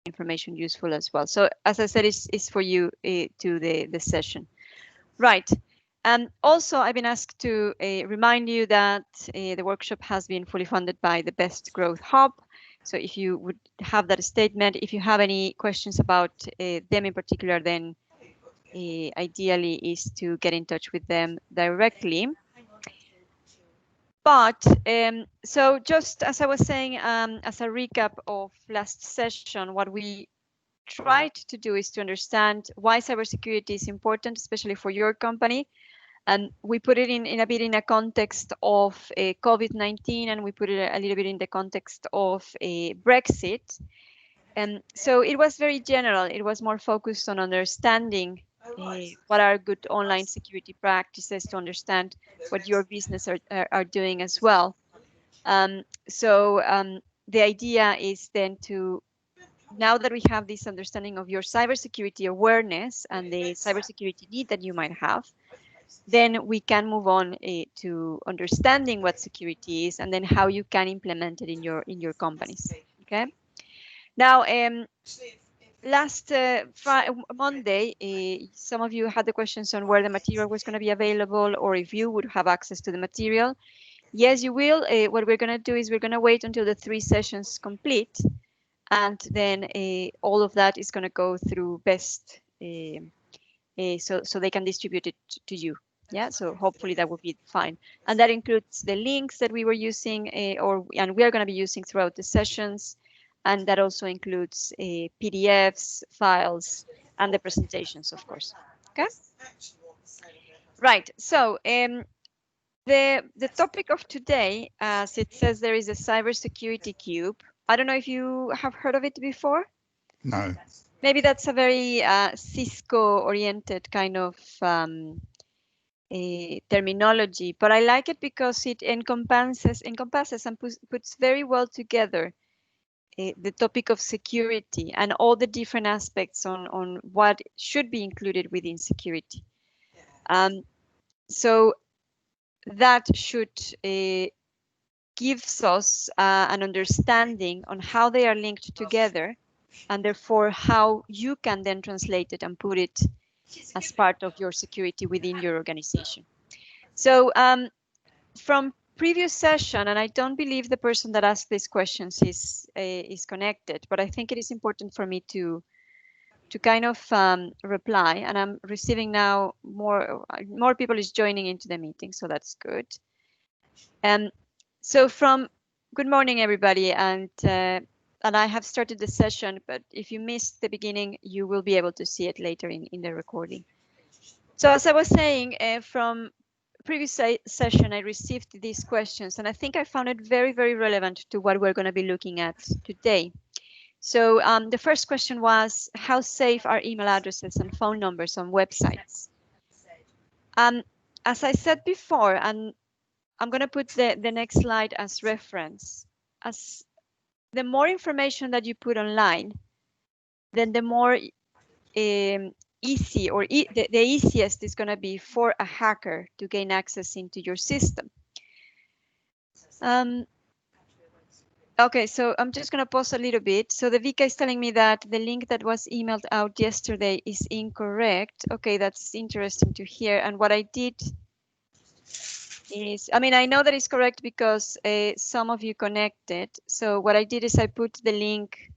information useful as well. So as I said, it's for you to the session. Right. Also, I've been asked to remind you that the workshop has been fully funded by the Best Growth Hub. So if you would have that statement, if you have any questions about them in particular, then ideally is to get in touch with them directly. But so just as I was saying, as a recap of last session, what we tried to do is to understand why cybersecurity is important, especially for your company. And we put it in a bit in a context of COVID-19, and we put it a little bit in the context of Brexit. And so it was very general. It was more focused on understanding what are good online security practices, to understand what your business are doing as well. The idea is then to, now that we have this understanding of your cybersecurity awareness and the cybersecurity need that you might have, then we can move on to understanding what security is and then how you can implement it in your companies. Okay. Now, last Monday, some of you had the questions on where the material was going to be available, or if you would have access to the material. Yes, you will. What we're going to do is we're going to wait until the 3 sessions complete, and then all of that is going to go through Best, so they can distribute it to you. Yeah, so hopefully that will be fine. And that includes the links that we were using, and we are going to be using throughout the sessions. And that also includes PDFs, files, and the presentations, of course. Okay. Right. So the topic of today, as it says, there is a cybersecurity cube. I don't know if you have heard of it before. No. Maybe that's a very Cisco-oriented kind of terminology, but I like it because it encompasses and puts very well together the topic of security and all the different aspects on what should be included within security. So that should gives us an understanding on how they are linked together, and therefore how you can then translate it and put it as part of your security within your organization. So from previous session, and I don't believe the person that asked these questions is connected, but I think it is important for me to kind of reply, and I'm receiving now more people is joining into the meeting, so that's good. So good morning, everybody, and I have started the session, but if you missed the beginning, you will be able to see it later in the recording. So as I was saying, from previous session, I received these questions, and I think I found it very, very relevant to what we're going to be looking at today. So the first question was, how safe are email addresses and phone numbers on websites? As I said before, and I'm going to put the next slide as reference, as the more information that you put online, then the more easy, or the easiest is going to be for a hacker to gain access into your system. Okay, so I'm just going to pause a little bit. So the Vika is telling me that the link that was emailed out yesterday is incorrect. Okay, that's interesting to hear. And what I did is, I mean, I know that it's correct because some of you connected. So what I did is I put the link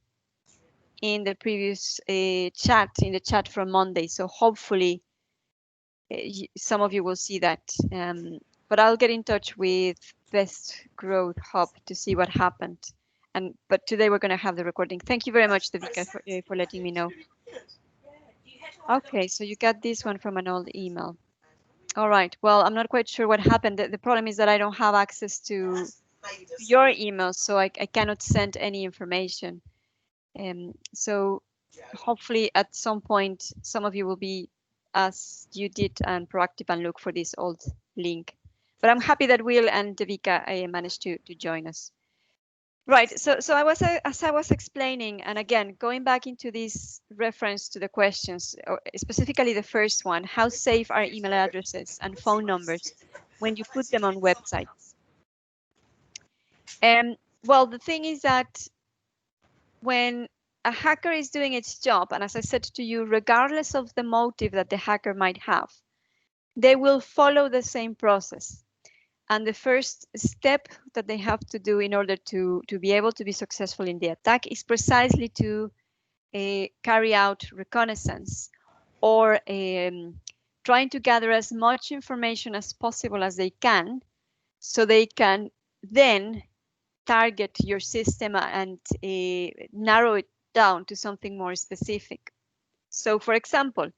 in the previous chat, in the chat from Monday. So hopefully some of you will see that. But I'll get in touch with Best Growth Hub to see what happened. But today we're going to have the recording. Thank you very much, Devika, for letting me know. Okay, so you got this one from an old email. All right. Well, I'm not quite sure what happened. The problem is that I don't have access to your emails, so I cannot send any information. So hopefully at some point, some of you will be, as you did, and proactive and look for this old link. But I'm happy that Will and Devika managed to join us. Right. So as I was explaining, and again, going back into this reference to the questions, or specifically the first one, how safe are email addresses and phone numbers when you put them on websites? Well, the thing is that when a hacker is doing its job, and as I said to you, regardless of the motive that the hacker might have, they will follow the same process. And the first step that they have to do in order to be able to be successful in the attack is precisely to carry out reconnaissance, or trying to gather as much information as possible as they can, so they can then target your system and narrow it down to something more specific. So for example,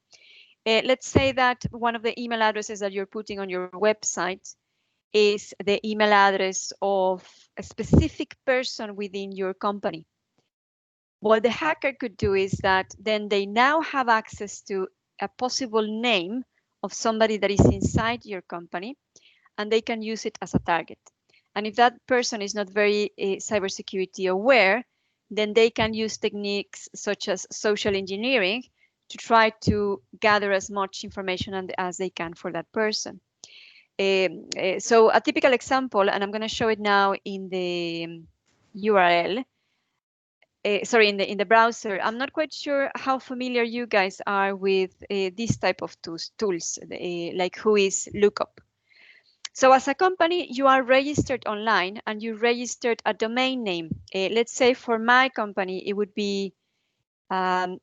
let's say that one of the email addresses that you're putting on your website is the email address of a specific person within your company. What the hacker could do is that then they now have access to a possible name of somebody that is inside your company, and they can use it as a target. And if that person is not very cybersecurity aware, then they can use techniques such as social engineering to try to gather as much information as they can for that person. So a typical example, and I'm going to show it now in the URL, sorry, in the browser. I'm not quite sure how familiar you guys are with this type of tools like Whois Lookup. So as a company, you are registered online and you registered a domain name. Let's say for my company, it would be www.aru.ac.uk.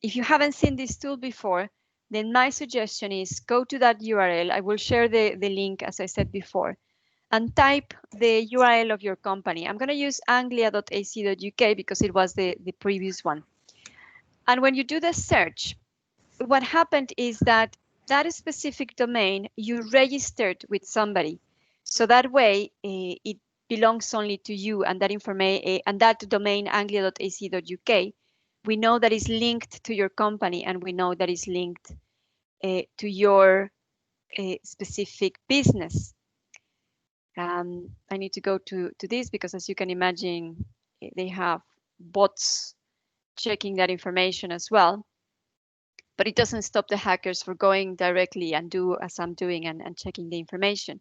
If you haven't seen this tool before, then my suggestion is go to that URL. I will share the link, as I said before, and type the URL of your company. I'm going to use anglia.ac.uk because it was the previous one. And when you do the search, what happened is that that specific domain you registered with somebody. So that way it belongs only to you, and that information and that domain anglia.ac.uk, we know that is linked to your company, and we know that is linked to your specific business. I need to go to this because, as you can imagine, they have bots checking that information as well. But it doesn't stop the hackers from going directly and do as I'm doing and checking the information.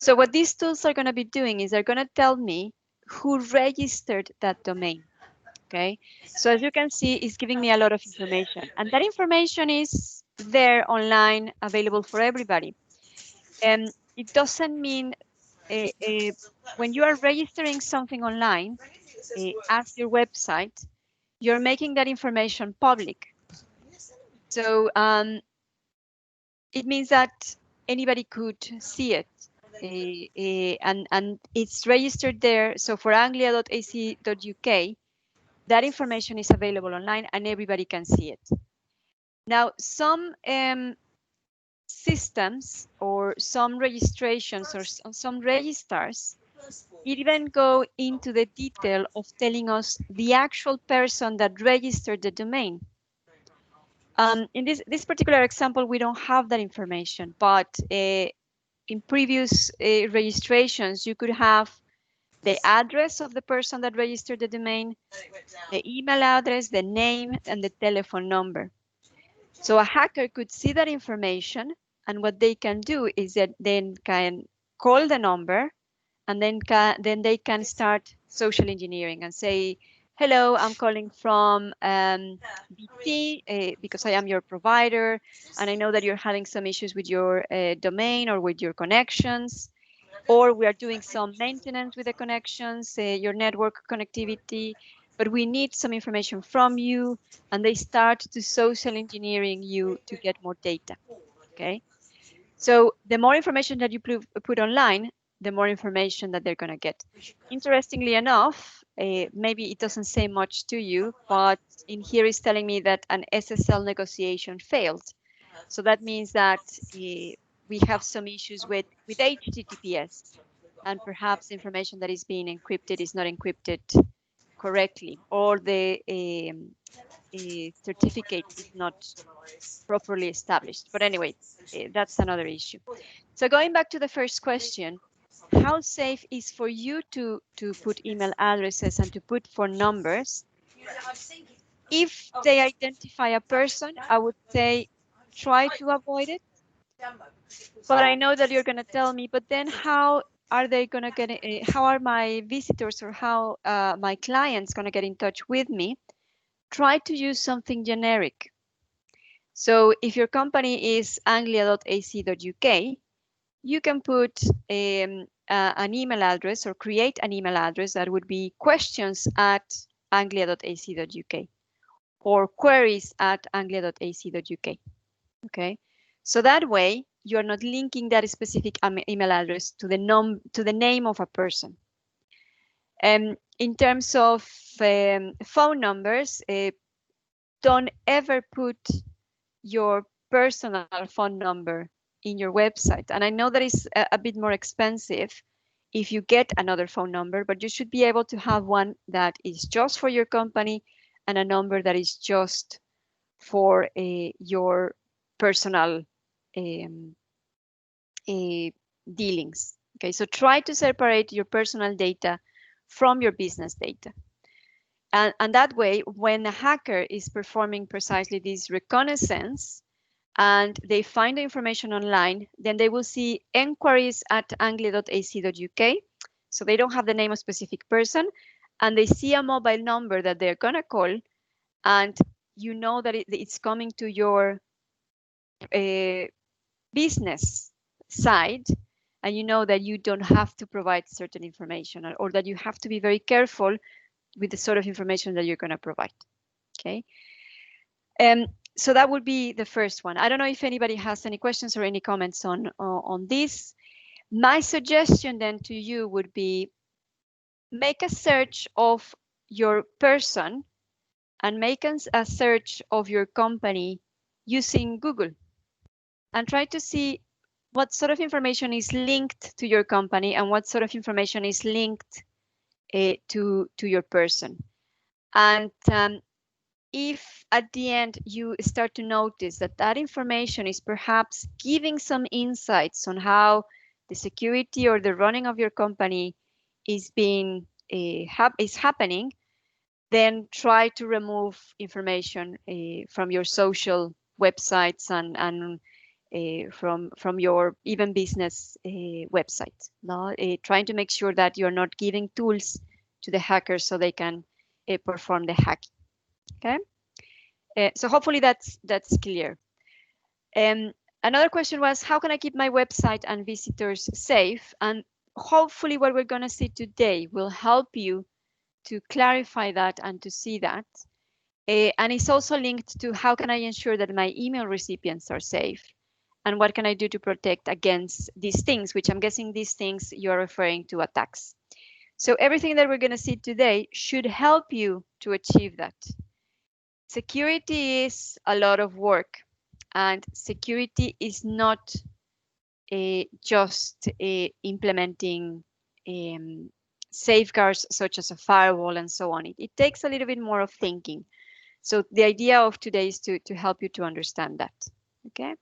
So what these tools are going to be doing is they're going to tell me who registered that domain. Okay, so as you can see, it's giving me a lot of information, and that information is there online, available for everybody. And it doesn't mean when you are registering something online as your website, you're making that information public. So it means that anybody could see it, and it's registered there. So for anglia.ac.uk, that information is available online and everybody can see it. Now, some systems or some registrations or some registrars even go into the detail of telling us the actual person that registered the domain. In this particular example, we don't have that information, but in previous registrations, you could have the address of the person that registered the domain, the email address, the name, and the telephone number. So a hacker could see that information, and what they can do is that then can call the number, and then they can start social engineering and say, hello, I'm calling from BT because I am your provider, and I know that you're having some issues with your domain or with your connections, or we are doing some maintenance with the connections, your network connectivity, but we need some information from you, and they start to social engineering you to get more data, okay? So the more information that you put online, the more information that they're going to get. Interestingly enough, maybe it doesn't say much to you, but in here is telling me that an SSL negotiation failed. So that means that we have some issues with HTTPS, and perhaps information that is being encrypted is not encrypted correctly, or the certificate is not properly established. But anyway, that's another issue. So going back to the first question, how safe is for you to put email addresses and to put phone numbers? If they identify a person, I would say try to avoid it. But I know that you're going to tell me, but then how are they gonna get? How are my visitors or how my clients gonna get in touch with me? Try to use something generic. So if your company is anglia.ac.uk, you can put an email address or create an email address that would be questions@anglia.ac.uk or queries@anglia.ac.uk. Okay, so that way you're not linking that specific email address to the name of a person. In terms of phone numbers, don't ever put your personal phone number in your website. And I know that is a bit more expensive if you get another phone number, but you should be able to have one that is just for your company and a number that is just for your personal dealings. Okay, so try to separate your personal data from your business data. And that way, when a hacker is performing precisely this reconnaissance and they find the information online, then they will see enquiries@anglia.ac.uk. So they don't have the name of a specific person, and they see a mobile number that they're gonna call, and you know that it's coming to your business side, and you know that you don't have to provide certain information, or that you have to be very careful with the sort of information that you're going to provide. Okay. So that would be the first one. I don't know if anybody has any questions or any comments on this. My suggestion then to you would be make a search of your person and make a search of your company using Google and try to see what sort of information is linked to your company and what sort of information is linked to your person. And if at the end you start to notice that that information is perhaps giving some insights on how the security or the running of your company is being is happening, then try to remove information from your social websites and from your even business website. No? Trying to make sure that you're not giving tools to the hackers so they can perform the hacking. Okay, so hopefully that's clear. Another question was, how can I keep my website and visitors safe? And hopefully what we're going to see today will help you to clarify that and to see that. And it's also linked to how can I ensure that my email recipients are safe? And what can I do to protect against these things, which I'm guessing these things you're referring to attacks. So everything that we're going to see today should help you to achieve that. Security is a lot of work, and security is not just implementing safeguards such as a firewall and so on. It takes a little bit more of thinking. So the idea of today is to help you to understand that. Okay.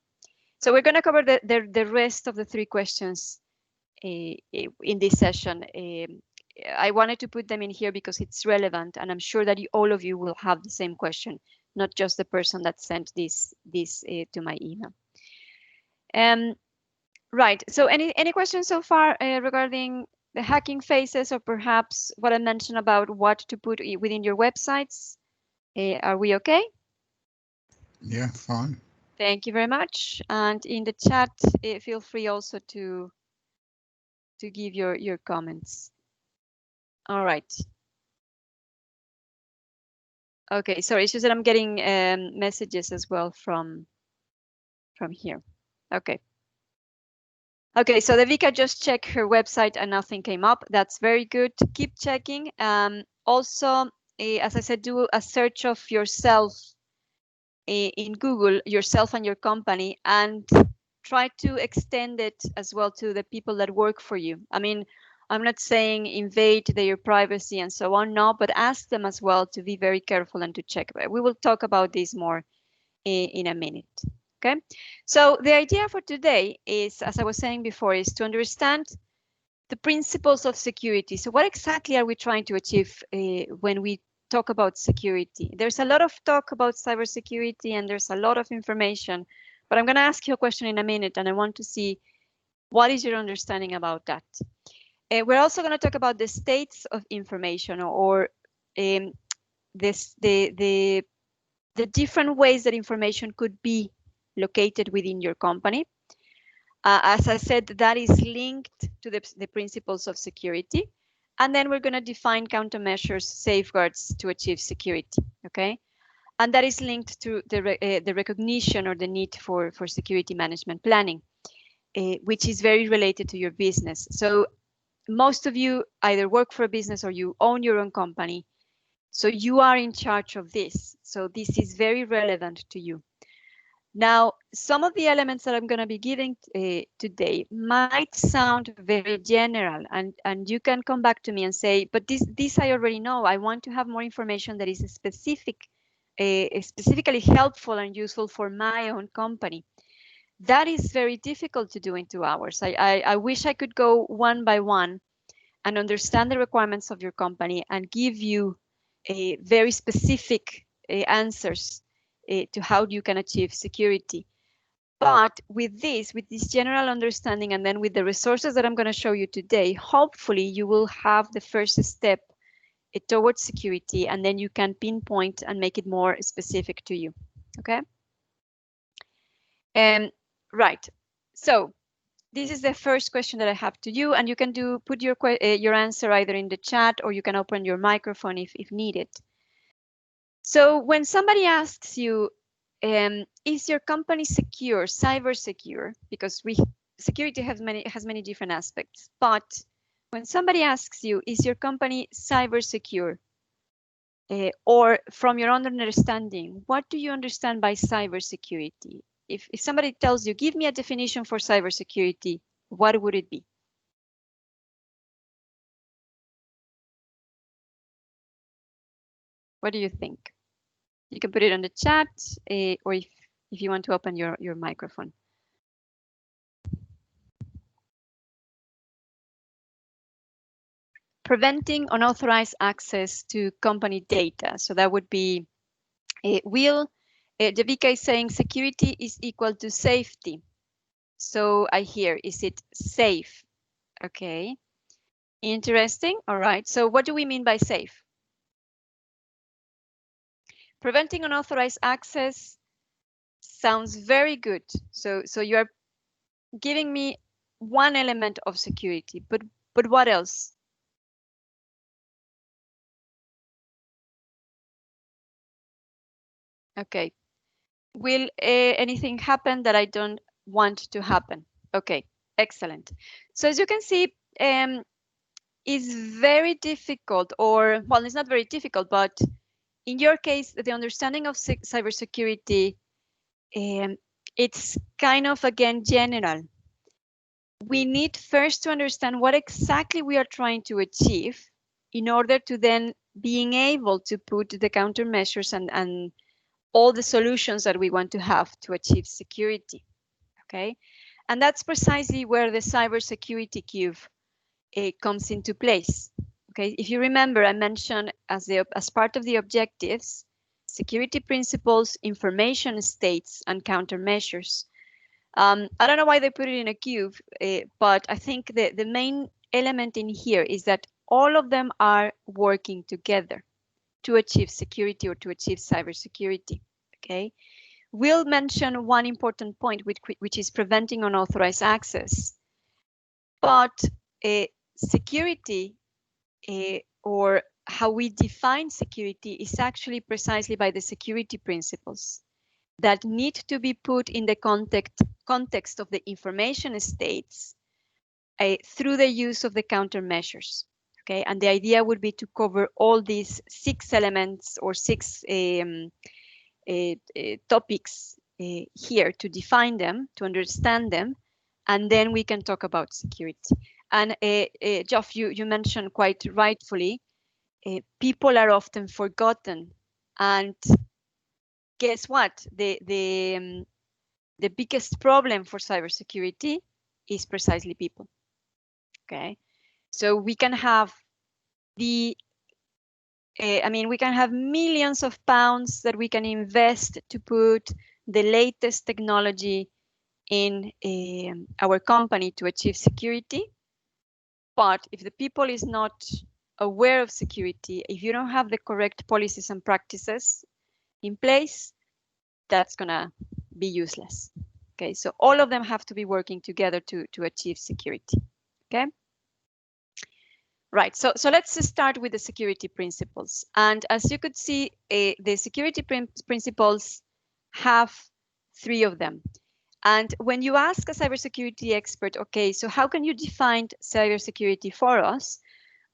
So we're going to cover the rest of the three questions in this session. I wanted to put them in here because it's relevant, and I'm sure that all of you will have the same question, not just the person that sent this to my email. Right. So any questions so far regarding the hacking phases, or perhaps what I mentioned about what to put within your websites? Are we okay? Yeah, fine. Thank you very much. And in the chat, feel free also to give your comments. All right. Okay, sorry, it's just that I'm getting messages as well from here. Okay. Okay, so the Vika just checked her website and nothing came up. That's very good. Keep checking. Also, as I said, do a search of yourself in Google, yourself and your company, and try to extend it as well to the people that work for you. I mean, I'm not saying invade their privacy and so on, no, but ask them as well to be very careful and to check. We will talk about this more in a minute. Okay, so the idea for today is, as I was saying before, is to understand the principles of security. So what exactly are we trying to achieve when we talk about security? There's a lot of talk about cybersecurity and there's a lot of information, but I'm going to ask you a question in a minute, and I want to see What is your understanding about that? We're also going to talk about the states of information, or the different ways that information could be located within your company. As I said, that is linked to the principles of security. And then we're going to define countermeasures, safeguards to achieve security, okay? And that is linked to the recognition or the need for security management planning, which is very related to your business. So most of you either work for a business or you own your own company. So you are in charge of this. So this is very relevant to you. Now, some of the elements that I'm going to be giving today might sound very general, and you can come back to me and say, but this I already know. I want to have more information that is specifically helpful and useful for my own company. That is very difficult to do in 2 hours. I wish I could go one by one and understand the requirements of your company and give you a very specific answers to how you can achieve security. But with this general understanding, and then with the resources that I'm going to show you today, hopefully you will have the first step towards security, and then you can pinpoint and make it more specific to you. Okay? Right. So this is the first question that I have to you, and you can put your answer either in the chat, or you can open your microphone if needed. So when somebody asks you, is your company secure, cyber secure? Because security has many different aspects. But when somebody asks you, is your company cyber secure? Or from your own understanding, what do you understand by cybersecurity? If somebody tells you, give me a definition for cybersecurity, what would it be? What do you think? You can put it on the chat, or if you want to open your microphone. Preventing unauthorized access to company data. So that would be, Devika is saying security is equal to safety. So I hear, is it safe? Okay, interesting. All right, so what do we mean by safe? Preventing unauthorized access sounds very good. So you are giving me one element of security, but what else? Okay. Will anything happen that I don't want to happen? Okay, excellent. So as you can see, it's very difficult, or well, it's not very difficult, but in your case, the understanding of cybersecurity, it's kind of, again, general. We need first to understand what exactly we are trying to achieve in order to then being able to put the countermeasures and all the solutions that we want to have to achieve security, okay? And that's precisely where the Cybersecurity Cube comes into place, okay? If you remember, I mentioned as part of the objectives, security principles, information states, and countermeasures. I don't know why they put it in a cube, but I think the main element in here is that all of them are working together to achieve security or to achieve cybersecurity, okay? We'll mention one important point, which is preventing unauthorized access. But security, or how we define security, is actually precisely by the security principles that need to be put in the context of the information states through the use of the countermeasures. Okay, and the idea would be to cover all these 6 elements or 6 topics here, to define them, to understand them, and then we can talk about security. And Geoff, you mentioned quite rightfully, people are often forgotten, and guess what? The biggest problem for cybersecurity is precisely people. Okay, so we can have we can have millions of pounds that we can invest to put the latest technology in our company to achieve security. But if the people is not aware of security, if you don't have the correct policies and practices in place, that's gonna be useless. Okay, so all of them have to be working together to achieve security. Okay. Right, so let's start with the security principles. And as you could see, the security principles have 3 of them. And when you ask a cybersecurity expert, okay, so how can you define cybersecurity for us?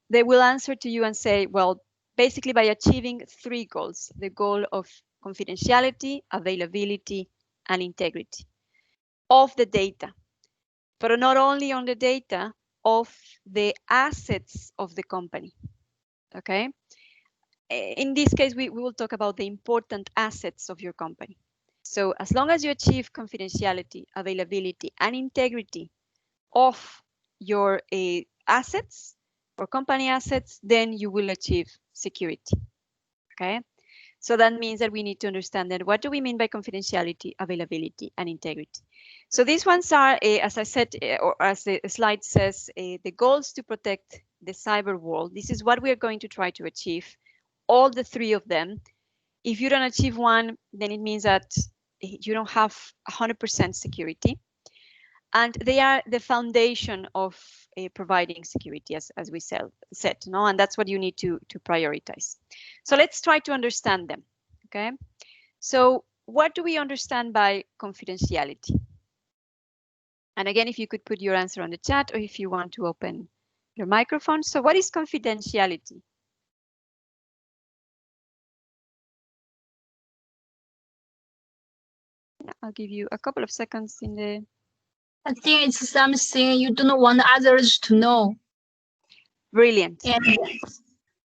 They will answer to you and say, well, basically by achieving 3 goals, the goal of confidentiality, availability, and integrity of the data. But not only on the data, of the assets of the company, okay? In this case, we will talk about the important assets of your company. So as long as you achieve confidentiality, availability, and integrity of your assets or company assets, then you will achieve security, okay? So that means that we need to understand that what do we mean by confidentiality, availability, and integrity. So these ones are, as I said, or as the slide says, the goals to protect the cyber world. This is what we are going to try to achieve, all the 3 of them. If you don't achieve one, then it means that you don't have 100% security. And they are the foundation of providing security, as we said, no? And that's what you need to prioritize. So let's try to understand them, okay? So what do we understand by confidentiality? And again, if you could put your answer on the chat, or if you want to open your microphone. So what is confidentiality? I'll give you a couple of seconds in the... I think it's something you don't want others to know. Brilliant.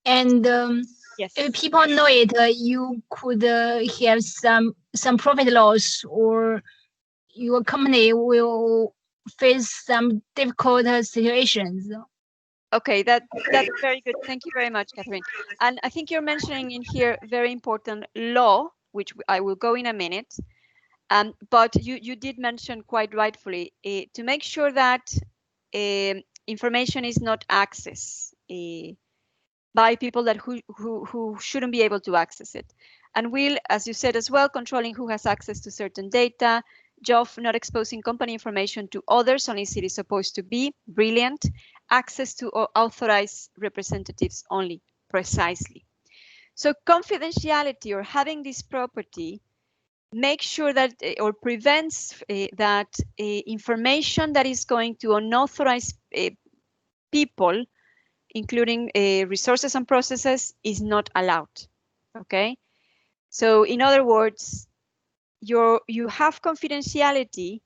And yes. if people know it, you could have some profit loss, or your company will face some difficult situations. Okay, that's very good. Thank you very much, Catherine. And I think you're mentioning in here very important law, which I will go in a minute. But you did mention quite rightfully to make sure that information is not accessed by people that who shouldn't be able to access it. And will, as you said as well, controlling who has access to certain data. JOF, not exposing company information to others unless it is supposed to be. Brilliant. Access to authorized representatives only. Precisely. So confidentiality, or having this property, makes sure that or prevents that information that is going to unauthorized people, including resources and processes, is not allowed. Okay. So in other words, you have confidentiality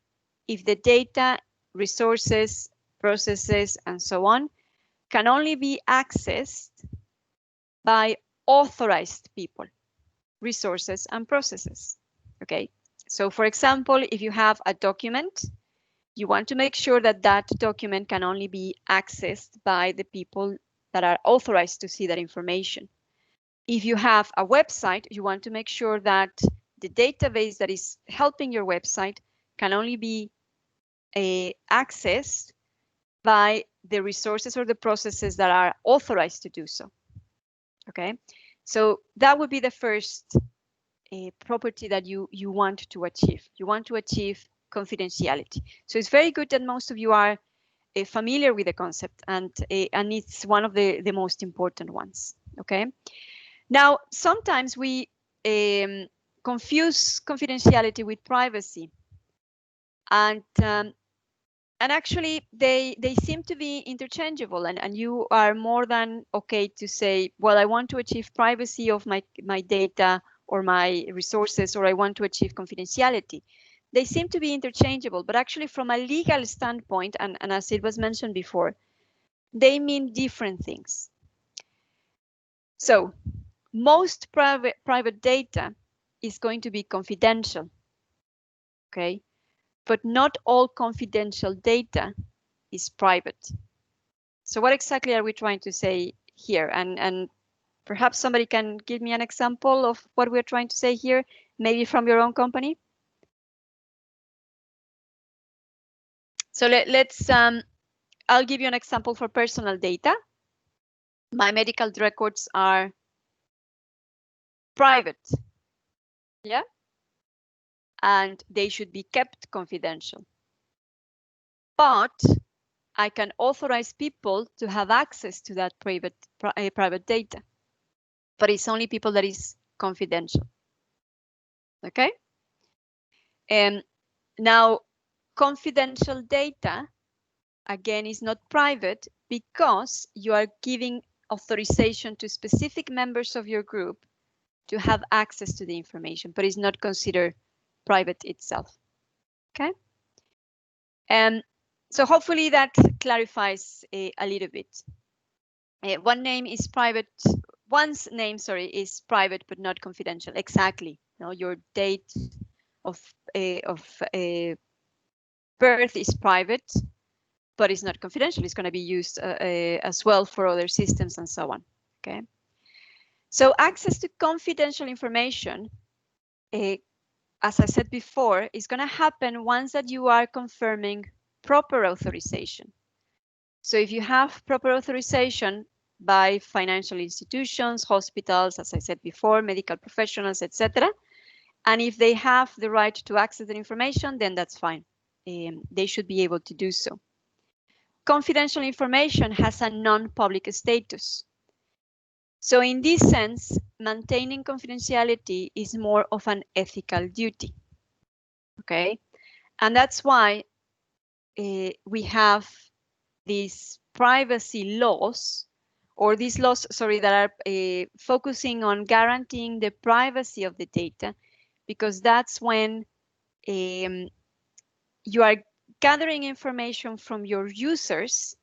if the data, resources, processes, and so on can only be accessed by authorized people, resources, and processes. Okay, so for example, if you have a document, you want to make sure that that document can only be accessed by the people that are authorized to see that information. If you have a website, you want to make sure that the database that is helping your website can only be accessed by the resources or the processes that are authorized to do so. Okay, so that would be the first property that you want to achieve. You want to achieve confidentiality. So it's very good that most of you are familiar with the concept, and it's one of the most important ones. Okay. Now, sometimes we confuse confidentiality with privacy, and actually they seem to be interchangeable, and you are more than okay to say, well, I want to achieve privacy of my data or my resources, or I want to achieve confidentiality. They seem to be interchangeable, but actually from a legal standpoint, and as it was mentioned before, they mean different things. So most private data is going to be confidential, okay? But not all confidential data is private. So what exactly are we trying to say here? And perhaps somebody can give me an example of what we're trying to say here, maybe from your own company? So let's, I'll give you an example for personal data. My medical records are private, yeah? And they should be kept confidential. But I can authorize people to have access to that private data. But it's only people that is confidential, okay? And now, confidential data, again, is not private because you are giving authorization to specific members of your group to have access to the information, but it's not considered private itself, okay? And so hopefully that clarifies a little bit. One's name, is private, but not confidential. Exactly. Your date of birth is private, but it's not confidential. It's going to be used as well for other systems and so on. Okay. So access to confidential information, as I said before, is going to happen once that you are confirming proper authorization. So if you have proper authorization by financial institutions, hospitals, as I said before, medical professionals, etc., and if they have the right to access the information, then that's fine. They should be able to do so. Confidential information has a non-public status. So in this sense, maintaining confidentiality is more of an ethical duty. Okay, and that's why we have these privacy laws, or these laws, sorry, that are focusing on guaranteeing the privacy of the data, because that's when you are gathering information from your users,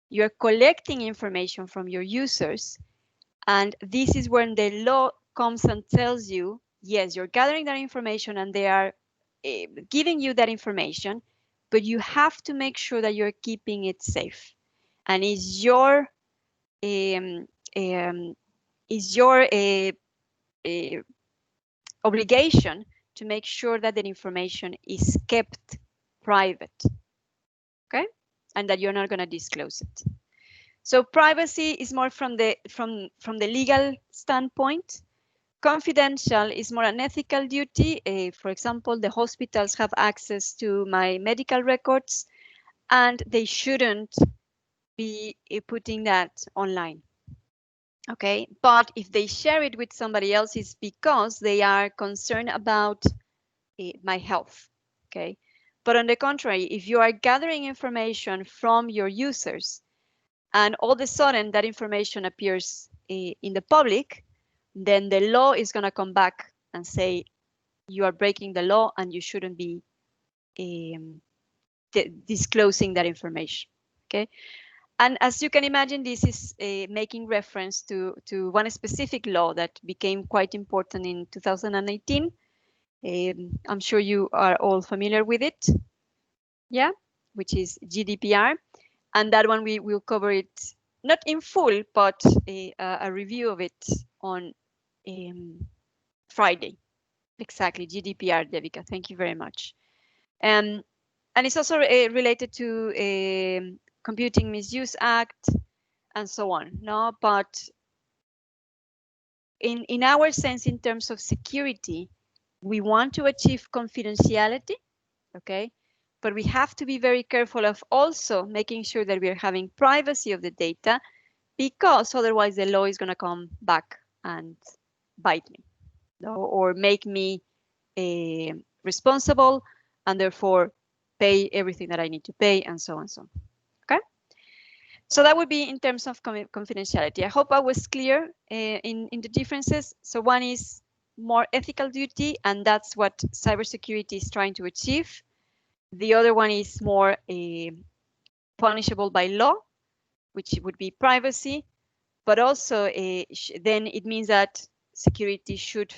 you're collecting information from your users, and this is when the law comes and tells you, yes, you're gathering that information and they are giving you that information, but you have to make sure that you're keeping it safe. And is your obligation to make sure that the information is kept private, okay, and that you're not going to disclose it. So privacy is more from the legal standpoint. Confidential is more an ethical duty. For example, the hospitals have access to my medical records, and they shouldn't be putting that online. Okay, but if they share it with somebody else, it's because they are concerned about my health. Okay, but on the contrary, if you are gathering information from your users and all of a sudden that information appears in the public, then the law is going to come back and say you are breaking the law and you shouldn't be disclosing that information. Okay. And as you can imagine, this is making reference to one specific law that became quite important in 2018. I'm sure you are all familiar with it. Yeah, which is GDPR. And that one we will cover it not in full, but a review of it on Friday. Exactly, GDPR, Devika. Thank you very much. And it's also related to Computing Misuse Act and so on. No, but in our sense, in terms of security, we want to achieve confidentiality, okay? But we have to be very careful of also making sure that we are having privacy of the data, because otherwise the law is going to come back and bite me, no? Or make me responsible and therefore pay everything that I need to pay, and so on and so on. Okay? So that would be in terms of confidentiality. I hope I was clear in the differences. So one is more ethical duty, and that's what cybersecurity is trying to achieve. The other one is more punishable by law, which would be privacy, but also then it means that security should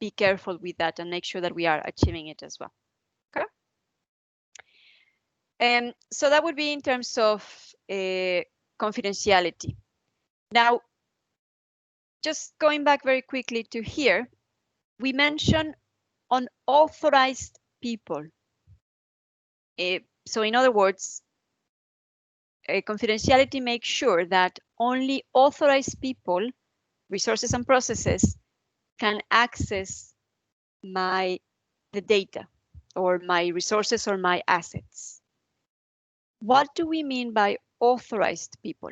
be careful with that and make sure that we are achieving it as well. Okay. And so that would be in terms of confidentiality. Now, just going back very quickly to here, we mentioned unauthorized people. So in other words, confidentiality makes sure that only authorized people, resources and processes can access the data or my resources or my assets. What do we mean by authorized people?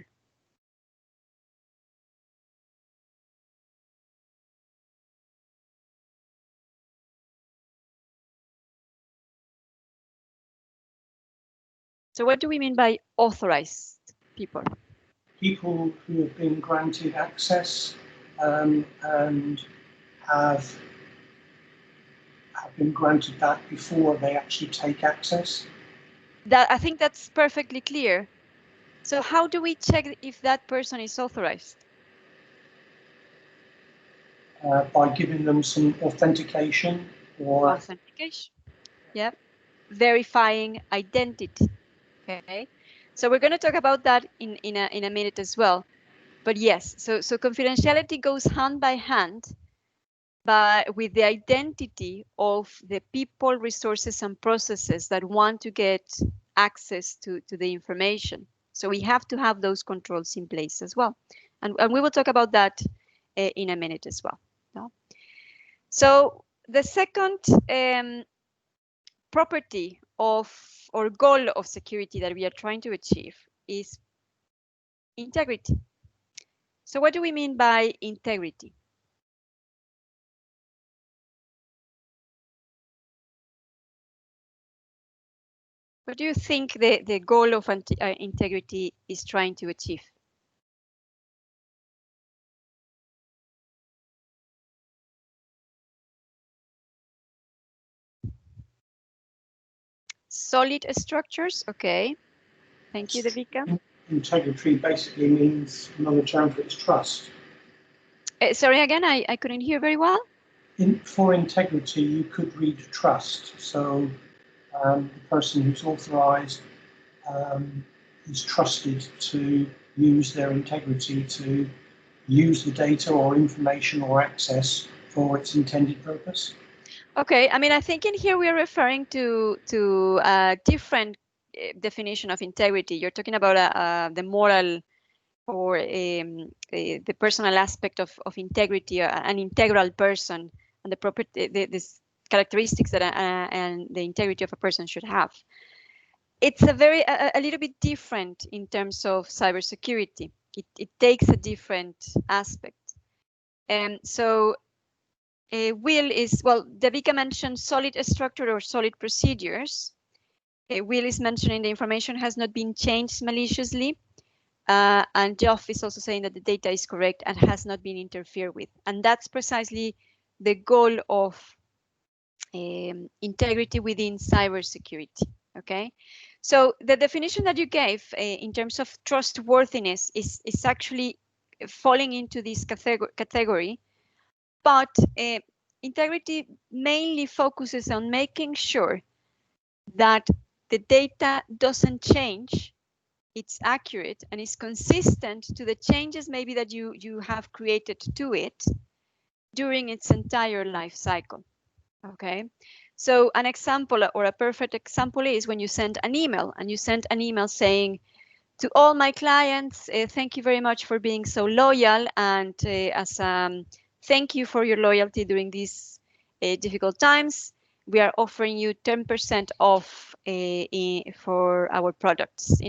So what do we mean by authorized people? People who have been granted access and have been granted that before they actually take access. I think that's perfectly clear. So how do we check if that person is authorized? By giving them some authentication or authentication. Yeah, verifying identity. Okay, so we're going to talk about that in a minute as well. But yes, so confidentiality goes hand by hand, but with the identity of the people, resources, and processes that want to get access to the information. So we have to have those controls in place as well, and we will talk about that in a minute as well. No? So the second property of or goal of security that we are trying to achieve is integrity. So what do we mean by integrity? What do you think the goal of integrity is trying to achieve? Solid structures, okay. Thank you, Devika. integrity basically means another term for it is trust. Sorry, again, I couldn't hear very well. For integrity, you could read trust. So the person who's authorized is trusted to use their integrity to use the data or information or access for its intended purpose. Okay, I mean, I think in here we are referring to a different definition of integrity. You're talking about the moral or the personal aspect of integrity, an integral person, and the property, these characteristics that and the integrity of a person should have. It's a little bit different in terms of cybersecurity. It takes a different aspect. And so Will is, well, Devika mentioned solid structure or solid procedures. Will is mentioning the information has not been changed maliciously. And Geoff is also saying that the data is correct and has not been interfered with. And that's precisely the goal of integrity within cybersecurity, okay? So the definition that you gave in terms of trustworthiness is actually falling into this category, but integrity mainly focuses on making sure that the data doesn't change, it's accurate and is consistent to the changes maybe that you have created to it during its entire life cycle. Okay, so an example or a perfect example is when you send an email and you send an email saying, to all my clients, thank you very much for being so loyal, and as thank you for your loyalty during these difficult times, we are offering you 10% off for our products,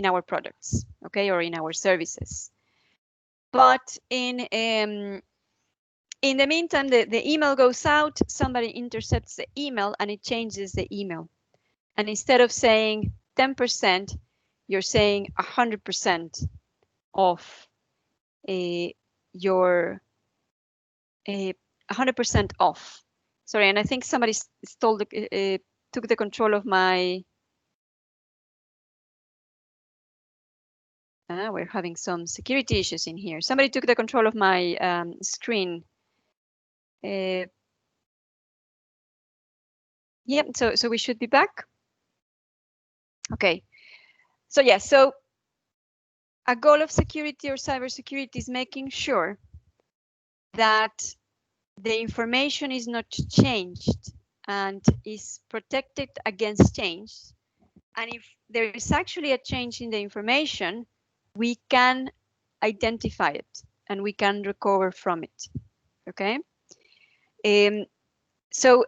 okay, or in our services. But in the meantime, the email goes out, somebody intercepts the email and it changes the email. And instead of saying 10%, you're saying 100% of your 100% off. Sorry, and I think somebody took the control of my. We're having some security issues in here. Somebody took the control of my screen. Yeah, so we should be back. Okay. So yeah, so a goal of security or cybersecurity is making sure that the information is not changed and is protected against change And if there is actually a change in the information, we can identify it and we can recover from it. Okay. So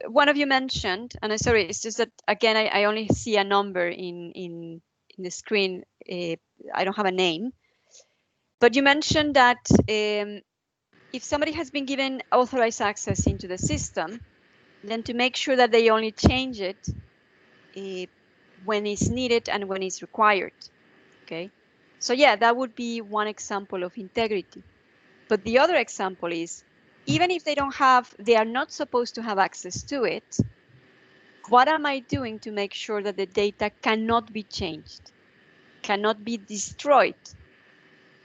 one of you mentioned, and I'm sorry, it's just that again I only see a number in the screen. I don't have a name, but you mentioned that if somebody has been given authorized access into the system, then to make sure that they only change it when it's needed and when it's required. Okay, so yeah, that would be one example of integrity. But the other example is, even if they are not supposed to have access to it, what am I doing to make sure that the data cannot be changed, cannot be destroyed,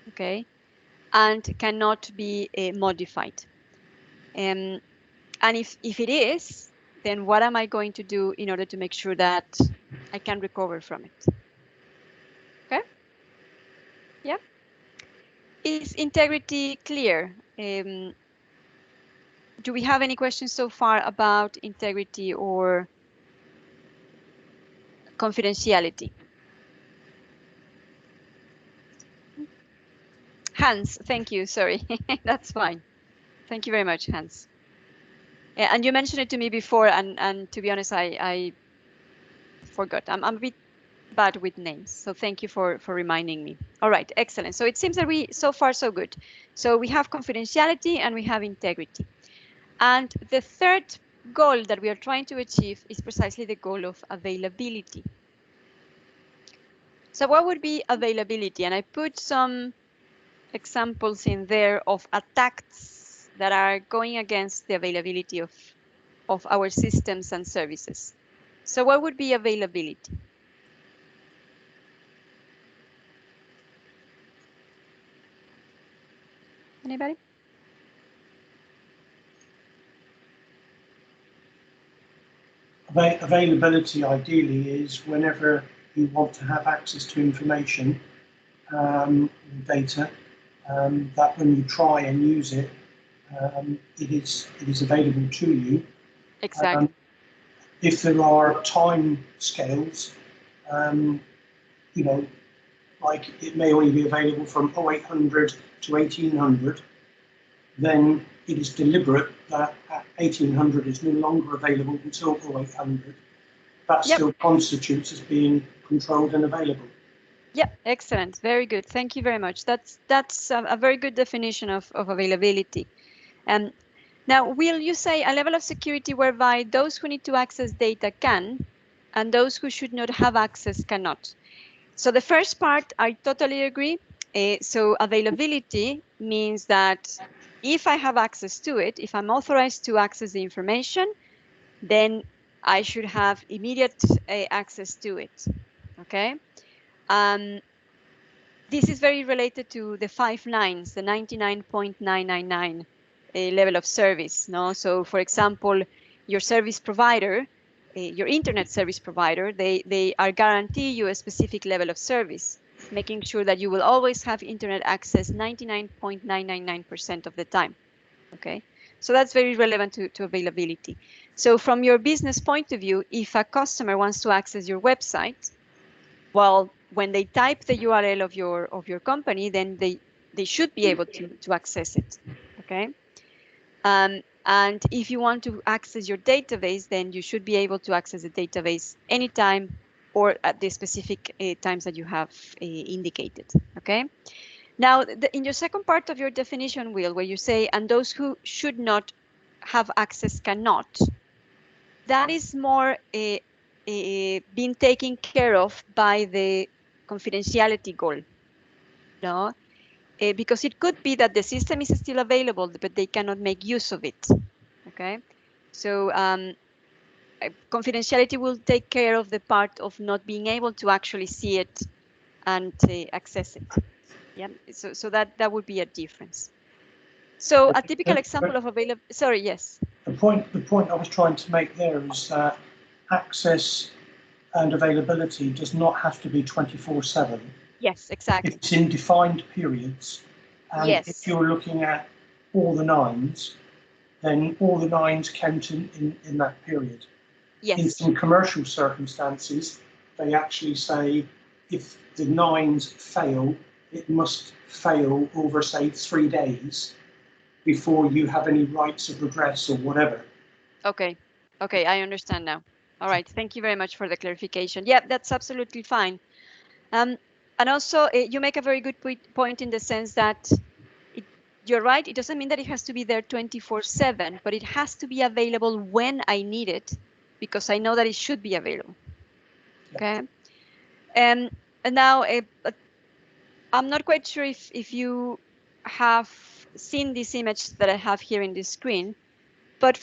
okay, and cannot be modified? And if it is, then what am I going to do in order to make sure that I can recover from it? Okay. Yeah. Is integrity clear? Do we have any questions so far about integrity or confidentiality? Hans, thank you. Sorry, that's fine. Thank you very much, Hans. Yeah, and you mentioned it to me before, and to be honest, I forgot. I'm a bit bad with names, so thank you for reminding me. All right, excellent. So it seems that so far so good. So we have confidentiality and we have integrity. And the third goal that we are trying to achieve is precisely the goal of availability. So what would be availability? And I put some examples in there of attacks that are going against the availability of our systems and services. So what would be availability? Anybody? Availability ideally is whenever you want to have access to information, data, that when you try and use it, it is available to you. Exactly. If there are time scales, you know, like it may only be available from 0800 to 1800, then it is deliberate that at 1800 is no longer available until 0800. That Yep. still constitutes as being controlled and available. Yeah, excellent. Very good. Thank you very much. That's a very good definition of availability. Now, will you say a level of security whereby those who need to access data can, and those who should not have access cannot? So the first part, I totally agree. So availability means that if I have access to it, if I'm authorized to access the information, then I should have immediate access to it. Okay. This is very related to the 5 nines, the 99.999 level of service. No, so for example, your service provider, your internet service provider, they are guarantee you a specific level of service, making sure that you will always have internet access 99.999% of the time. Okay, so that's very relevant to availability. So from your business point of view, if a customer wants to access your website, well, when they type the URL of your company, then they should be able to access it. Okay. And if you want to access your database, then you should be able to access the database anytime or at the specific times that you have indicated. Okay. Now, in your second part of your definition, Will, where you say, and those who should not have access cannot, that is more being taken care of by the confidentiality goal. No, because it could be that the system is still available, but they cannot make use of it. Okay, so confidentiality will take care of the part of not being able to actually see it and access it. Yeah, so that would be a difference. So a typical example of availability. Sorry, yes. The point I was trying to make there is that access and availability does not have to be 24/7. Yes, exactly. It's in defined periods, and yes. if you're looking at all the nines, then all the nines count in that period. Yes. In some commercial circumstances, they actually say if the 9s fail, it must fail over, say, 3 days before you have any rights of redress or whatever. Okay. Okay, I understand now. All right. Thank you very much for the clarification. Yeah, that's absolutely fine. And also, you make a very good point in the sense that you're right. It doesn't mean that it has to be there 24/7, but it has to be available when I need it, because I know that it should be available. Okay. And now, I'm not quite sure if you have seen this image that I have here in the screen, but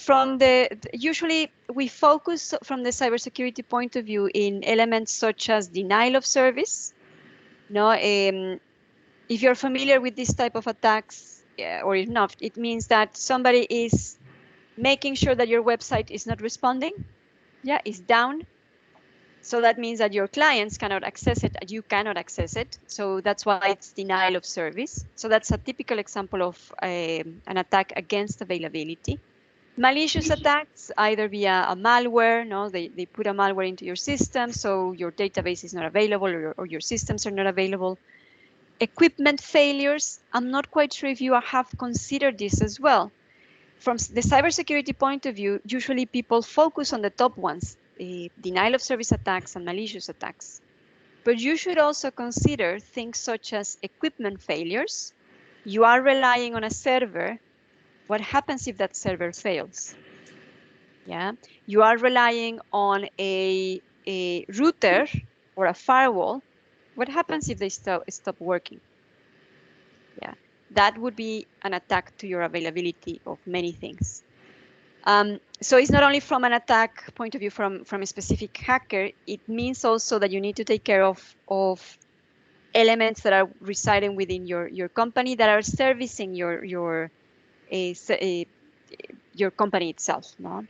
usually we focus from the cybersecurity point of view in elements such as denial of service. No, if you're familiar with this type of attacks, or if not, it means that somebody is making sure that your website is not responding, is down. So that means that your clients cannot access it, and you cannot access it. So that's why it's denial of service. So that's a typical example of an attack against availability. Malicious attacks, either via a malware, they put a malware into your system, so your database is not available, or your systems are not available. Equipment failures, I'm not quite sure if you have considered this as well. From the cybersecurity point of view, usually people focus on the top ones, denial of service attacks and malicious attacks. But you should also consider things such as equipment failures. You are relying on a server. What happens if that server fails? Yeah, you are relying on a router or a firewall. What happens if they stop working? Yeah, that would be an attack to your availability of many things. So it's not only from an attack point of view from a specific hacker, it means also that you need to take care of elements that are residing within your company that are servicing your company itself. No?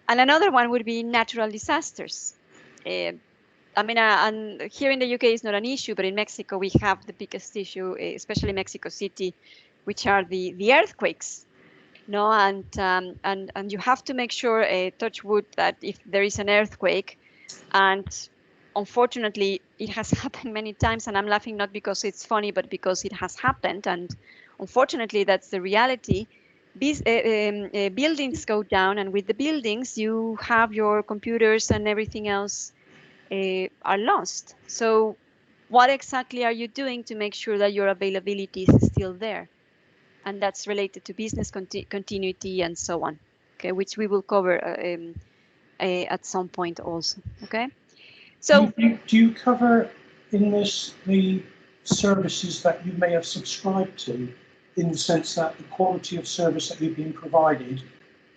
And another one would be natural disasters. And here in the UK it's not an issue, but in Mexico we have the biggest issue, especially Mexico City, which are the earthquakes. No, and you have to make sure, touch wood, that if there is an earthquake, and unfortunately it has happened many times, and I'm laughing not because it's funny, but because it has happened, and unfortunately that's the reality. Buildings go down, and with the buildings you have your computers and everything else are lost. So what exactly are you doing to make sure that your availability is still there? And that's related to business continuity and so on, okay, which we will cover at some point also, okay? So do you cover in this the services that you may have subscribed to, in the sense that the quality of service that you've been provided,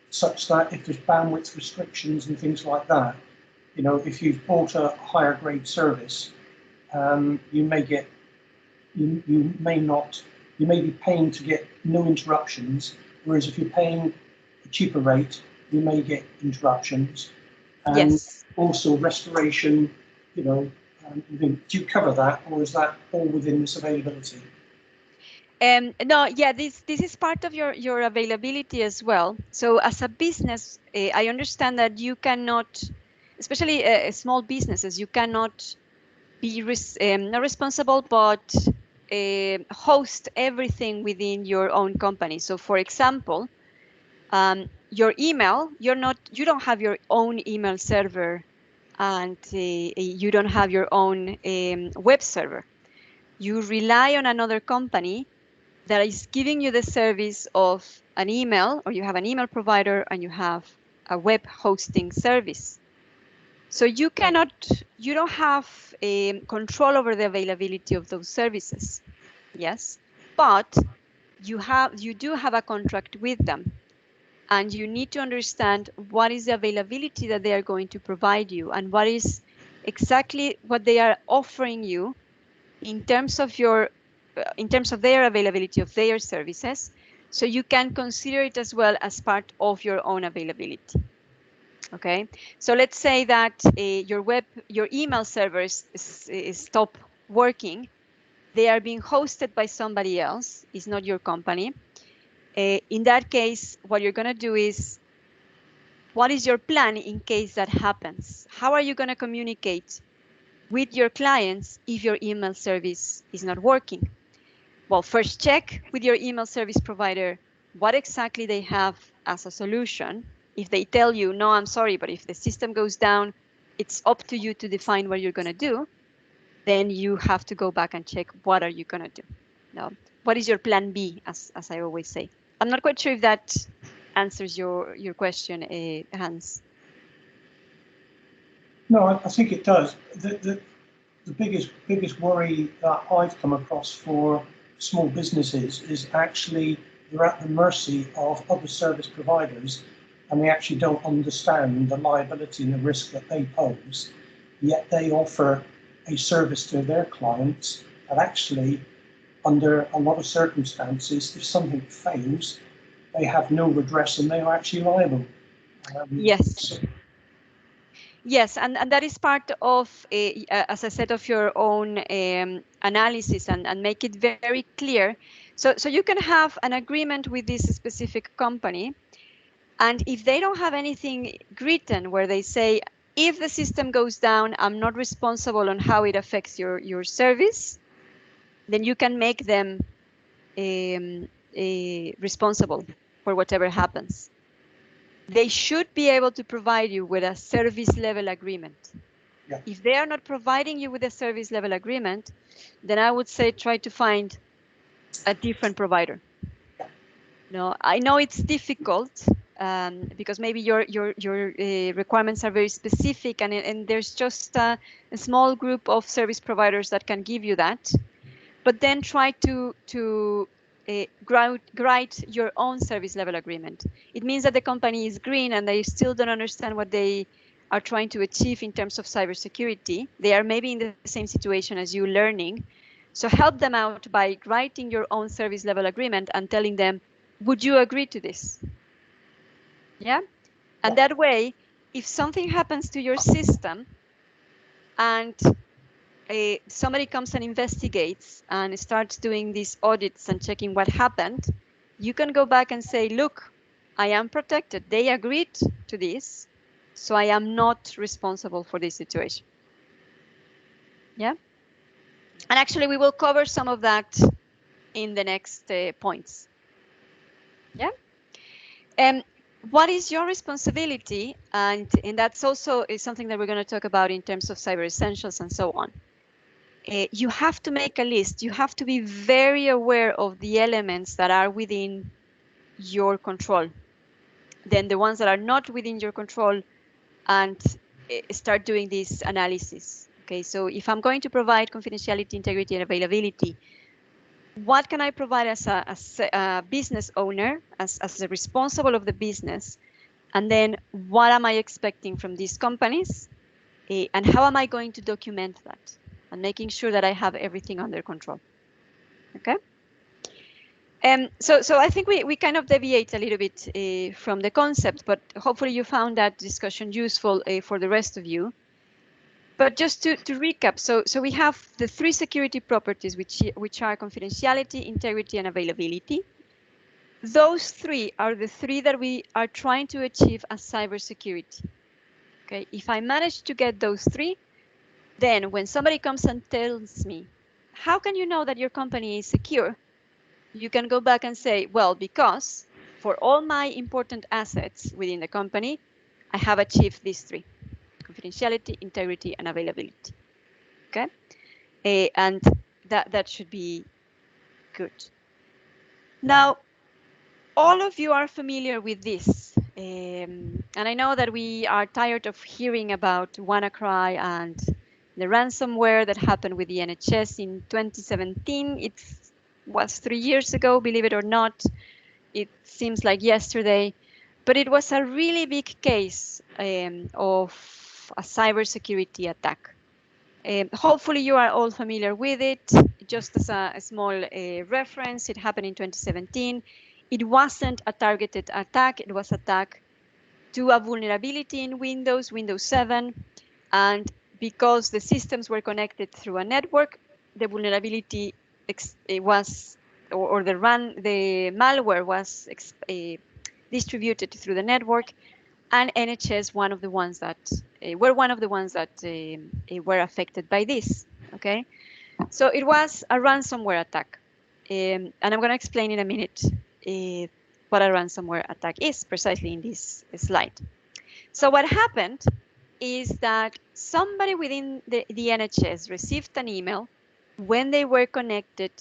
such that if there's bandwidth restrictions and things like that, if you've bought a higher grade service, you may be paying to get no interruptions, whereas if you're paying a cheaper rate, you may get interruptions. And yes, also restoration, do you cover that, or is that all within this availability? no, yeah, this is part of your availability as well. So as a business, I understand that you cannot, especially small businesses, you cannot be not responsible, but host everything within your own company. So for example, your email, you don't have your own email server, and you don't have your own web server. You rely on another company that is giving you the service of an email, or you have an email provider and you have a web hosting service. So you don't have control over the availability of those services. Yes, but you do have a contract with them, and you need to understand what is the availability that they are going to provide you, and what is exactly what they are offering you in terms of their availability of their services, so you can consider it as well as part of your own availability. Okay, so let's say that your email servers stop working. They are being hosted by somebody else. It's not your company. In that case, what you're going to do is, what is your plan in case that happens? How are you going to communicate with your clients if your email service is not working? Well, first check with your email service provider what exactly they have as a solution. If they tell you, no, I'm sorry, but if the system goes down, it's up to you to define what you're going to do, then you have to go back and check what are you going to do. Now, what is your plan B, as I always say. I'm not quite sure if that answers your question, Hans. No, I think it does. The biggest worry that I've come across for small businesses is actually they're at the mercy of other service providers, and they actually don't understand the liability and the risk that they pose, yet they offer a service to their clients that actually, under a lot of circumstances, if something fails, they have no redress and they are actually liable. Yes. Yes, and that is part of, as I said, of your own analysis and make it very clear. So you can have an agreement with this specific company, and if they don't have anything written where they say, if the system goes down, I'm not responsible on how it affects your service, then you can make them responsible for whatever happens. They should be able to provide you with a service level agreement. Yeah. If they are not providing you with a service level agreement, then I would say try to find a different provider. Yeah. No, I know it's difficult because maybe your requirements are very specific, and there's just a small group of service providers that can give you that. But then try to write your own service level agreement. It means that the company is green and they still don't understand what they are trying to achieve in terms of cybersecurity. They are maybe in the same situation as you, learning. So help them out by writing your own service level agreement and telling them, would you agree to this? Yeah. And that way, if something happens to your system and somebody comes and investigates and starts doing these audits and checking what happened, you can go back and say, look, I am protected. They agreed to this, so I am not responsible for this situation. Yeah. And actually, we will cover some of that in the next points. Yeah. What is your responsibility? And that's also is something that we're going to talk about in terms of cyber essentials and so on. You have to make a list. You have to be very aware of the elements that are within your control. Then the ones that are not within your control, and start doing this analysis. Okay, so if I'm going to provide confidentiality, integrity, and availability, what can I provide as a business owner, as the responsible of the business? And then what am I expecting from these companies? And how am I going to document that? And making sure that I have everything under control. Okay. So I think we kind of deviate a little bit from the concept, but hopefully you found that discussion useful for the rest of you. But just to recap, so we have the three security properties, which are confidentiality, integrity, and availability. Those three are the three that we are trying to achieve as cybersecurity. Okay, if I manage to get those three, then when somebody comes and tells me, how can you know that your company is secure? You can go back and say, well, because for all my important assets within the company, I have achieved these three: confidentiality, integrity, and availability. Okay, and that should be good. Now, all of you are familiar with this, and I know that we are tired of hearing about WannaCry and the ransomware that happened with the NHS in 2017. It was 3 years ago, believe it or not. It seems like yesterday, but it was a really big case of a cybersecurity attack. Hopefully you are all familiar with it. Just as a small reference, it happened in 2017. It wasn't a targeted attack. It was an attack to a vulnerability in Windows 7. And because the systems were connected through a network, the vulnerability was, or the malware was distributed through the network. and NHS were one of the ones that were affected by this. Okay, so it was a ransomware attack, and I'm going to explain in a minute what a ransomware attack is precisely in this slide. So what happened is that somebody within the NHS received an email when they were connected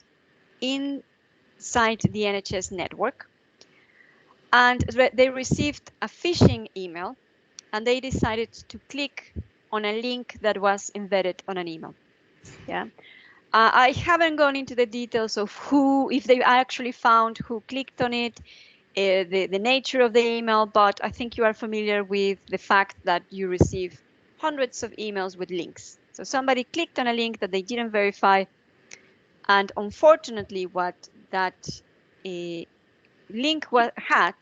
inside the NHS network, and they received a phishing email, and they decided to click on a link that was embedded on an email. Yeah, I haven't gone into the details of if they actually found who clicked on it, the nature of the email, but I think you are familiar with the fact that you receive hundreds of emails with links. So somebody clicked on a link that they didn't verify, and unfortunately what that link had,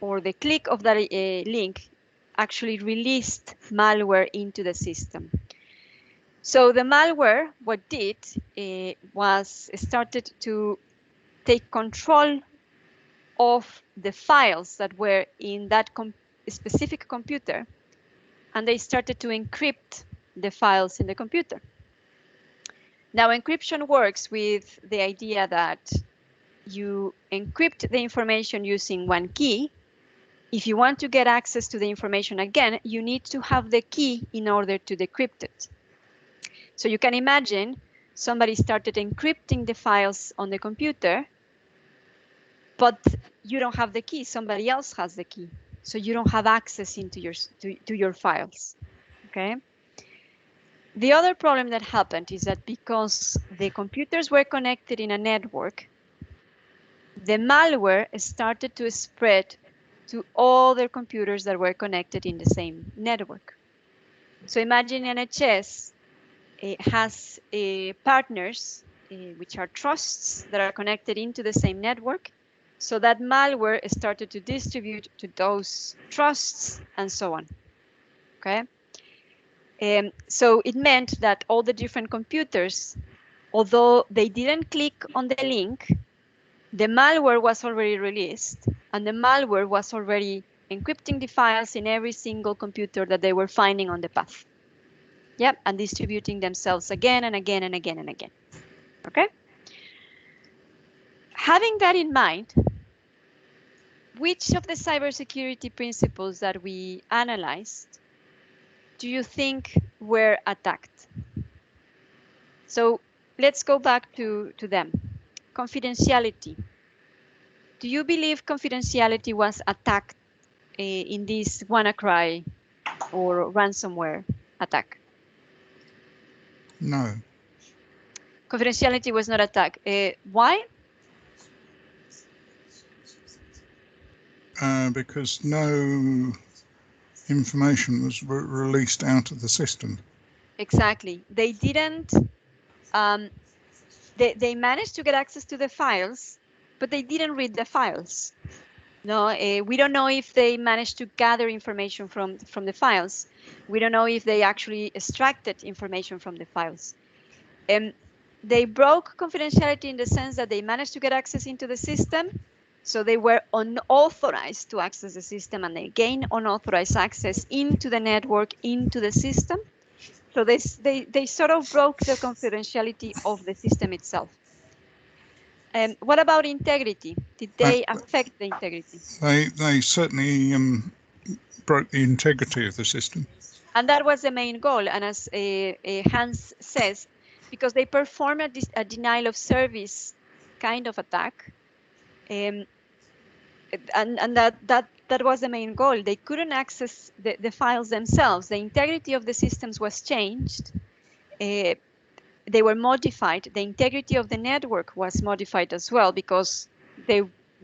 or the click of that link, actually released malware into the system. So the malware, what did was started to take control of the files that were in that specific computer, and they started to encrypt the files in the computer. Now, encryption works with the idea that you encrypt the information using one key. If you want to get access to the information again, you need to have the key in order to decrypt it. So you can imagine somebody started encrypting the files on the computer, but you don't have the key, somebody else has the key. So you don't have access into your files, okay? The other problem that happened is that because the computers were connected in a network, the malware started to spread to all their computers that were connected in the same network. So imagine NHS has partners, which are trusts that are connected into the same network. So that malware started to distribute to those trusts and so on, okay? So it meant that all the different computers, although they didn't click on the link, the malware was already released, and the malware was already encrypting the files in every single computer that they were finding on the path. Yep, and distributing themselves again and again and again and again, okay? Having that in mind, which of the cybersecurity principles that we analyzed do you think were attacked? So let's go back to them. Confidentiality. Do you believe confidentiality was attacked in this WannaCry or ransomware attack? No. Confidentiality was not attacked. Why? Because no information was released out of the system. Exactly. They didn't. They managed to get access to the files, but they didn't read the files. No, we don't know if they managed to gather information from the files. We don't know if they actually extracted information from the files. They broke confidentiality in the sense that they managed to get access into the system. So they were unauthorized to access the system, and they gained unauthorized access into the network, into the system. So they sort of broke the confidentiality of the system itself. What about integrity? Did they affect the integrity? They certainly broke the integrity of the system. And that was the main goal. And as Hans says, because they perform a denial of service kind of attack, and that was the main goal. They couldn't access the files themselves. The integrity of the systems was changed. They were modified. The integrity of the network was modified as well, because they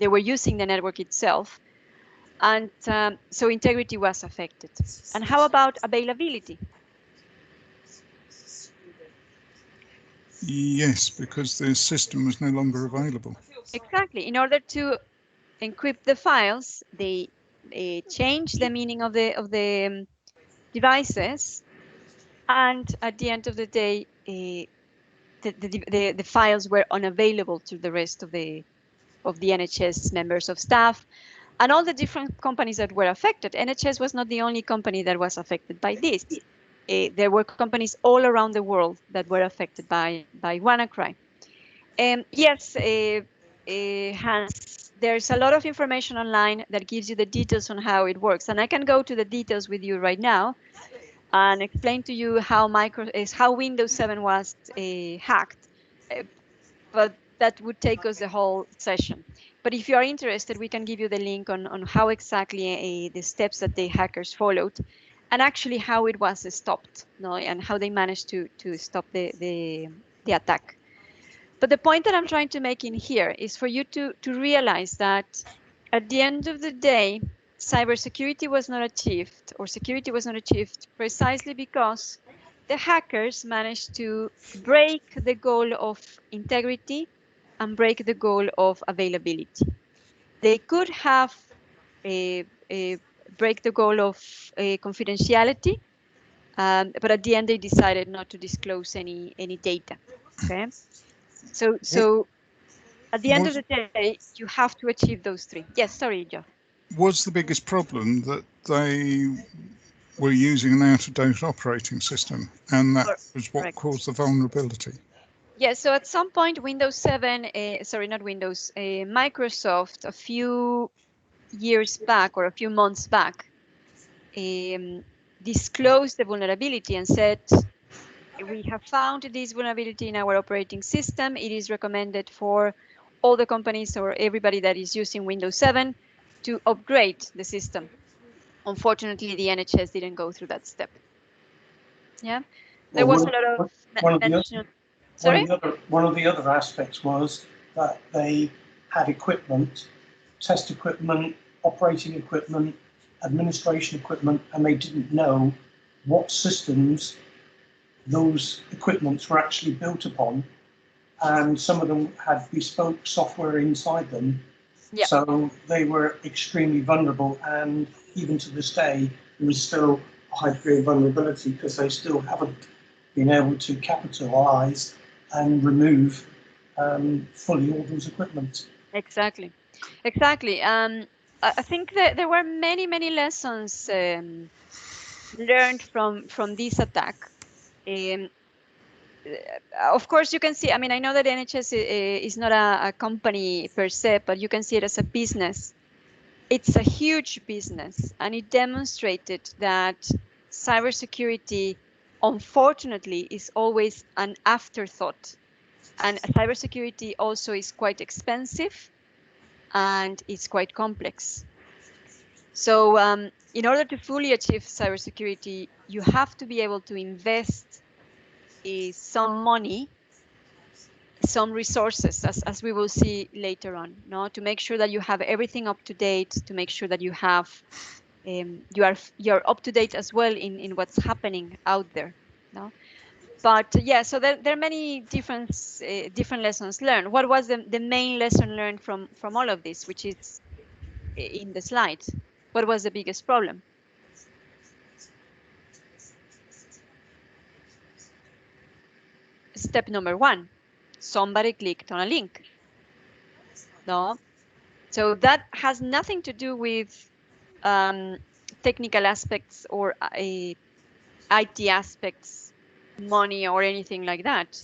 were using the network itself. And so integrity was affected. And how about availability? Yes, because the system was no longer available. Exactly. In order to encrypt the files, they changed the meaning of the devices, and at the end of the day, the files were unavailable to the rest of the NHS members of staff, and all the different companies that were affected. NHS was not the only company that was affected by this. There were companies all around the world that were affected by WannaCry. Yes, Hans, there's a lot of information online that gives you the details on how it works, and I can go to the details with you right now and explain to you how Windows 7 was hacked. But that would take us the whole session. But if you are interested, we can give you the link on how exactly the steps that the hackers followed, and actually how it was stopped, and how they managed to stop the attack. But the point that I'm trying to make in here is for you to realize that at the end of the day, cybersecurity was not achieved, or security was not achieved, precisely because the hackers managed to break the goal of integrity and break the goal of availability. They could have break the goal of confidentiality, but at the end they decided not to disclose any data. Okay, so at the end of the day, you have to achieve those three. Yes, sorry, Joe. Was the biggest problem that they were using an out-of-date operating system, and that was what Correct. caused the vulnerability? Yeah, so at some point, Windows 7, sorry, not Windows, Microsoft, a few years back or a few months back, disclosed the vulnerability and said, we have found this vulnerability in our operating system. It is recommended for all the companies or everybody that is using Windows 7 to upgrade the system. Unfortunately, the NHS didn't go through that step. Yeah, there was a lot of mention. Sorry? One of the other aspects was that they had equipment, test equipment, operating equipment, administration equipment, and they didn't know what systems those equipments were actually built upon. And some of them had bespoke software inside them. Yep. So they were extremely vulnerable, and even to this day, there is still a high degree of vulnerability because they still haven't been able to capitalize and remove fully all those equipment. Exactly. I think that there were many lessons learned from this attack. Of course, you can see, I mean, I know that NHS is not a company per se, but you can see it as a business. It's a huge business, and it demonstrated that cybersecurity, unfortunately, is always an afterthought. And cybersecurity also is quite expensive and it's quite complex. So in order to fully achieve cybersecurity, you have to be able to invest some money, some resources, as we will see later on, to make sure that you have everything up to date, to make sure that you have you're up to date as well in what's happening out there. But yeah, so there are many different lessons learned. What was the main lesson learned from all of this, which is in the slide? What was the biggest problem? Step number 1, somebody clicked on a link. So that has nothing to do with technical aspects or IT aspects, money or anything like that.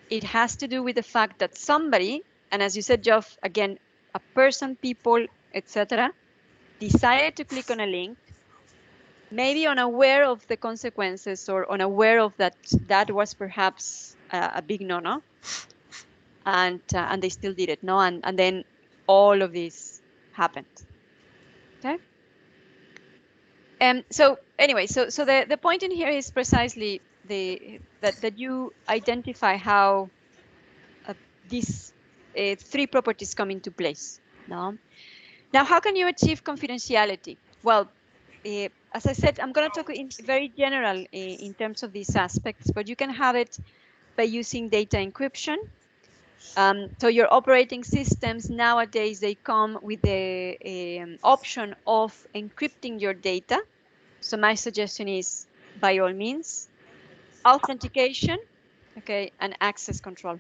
It has to do with the fact that somebody, and as you said, Geoff, again, a person, people, etc., decided to click on a link, maybe unaware of the consequences or unaware of that was perhaps a big no-no, and they still did it, and then all of this happened. Okay. So anyway, so the point in here is precisely that you identify how these 3 properties come into place. Now, how can you achieve confidentiality? Well, as I said, I'm going to talk in very general in terms of these aspects, but you can have it by using data encryption. So your operating systems nowadays, they come with the option of encrypting your data. So my suggestion is, by all means, authentication, okay, and access control.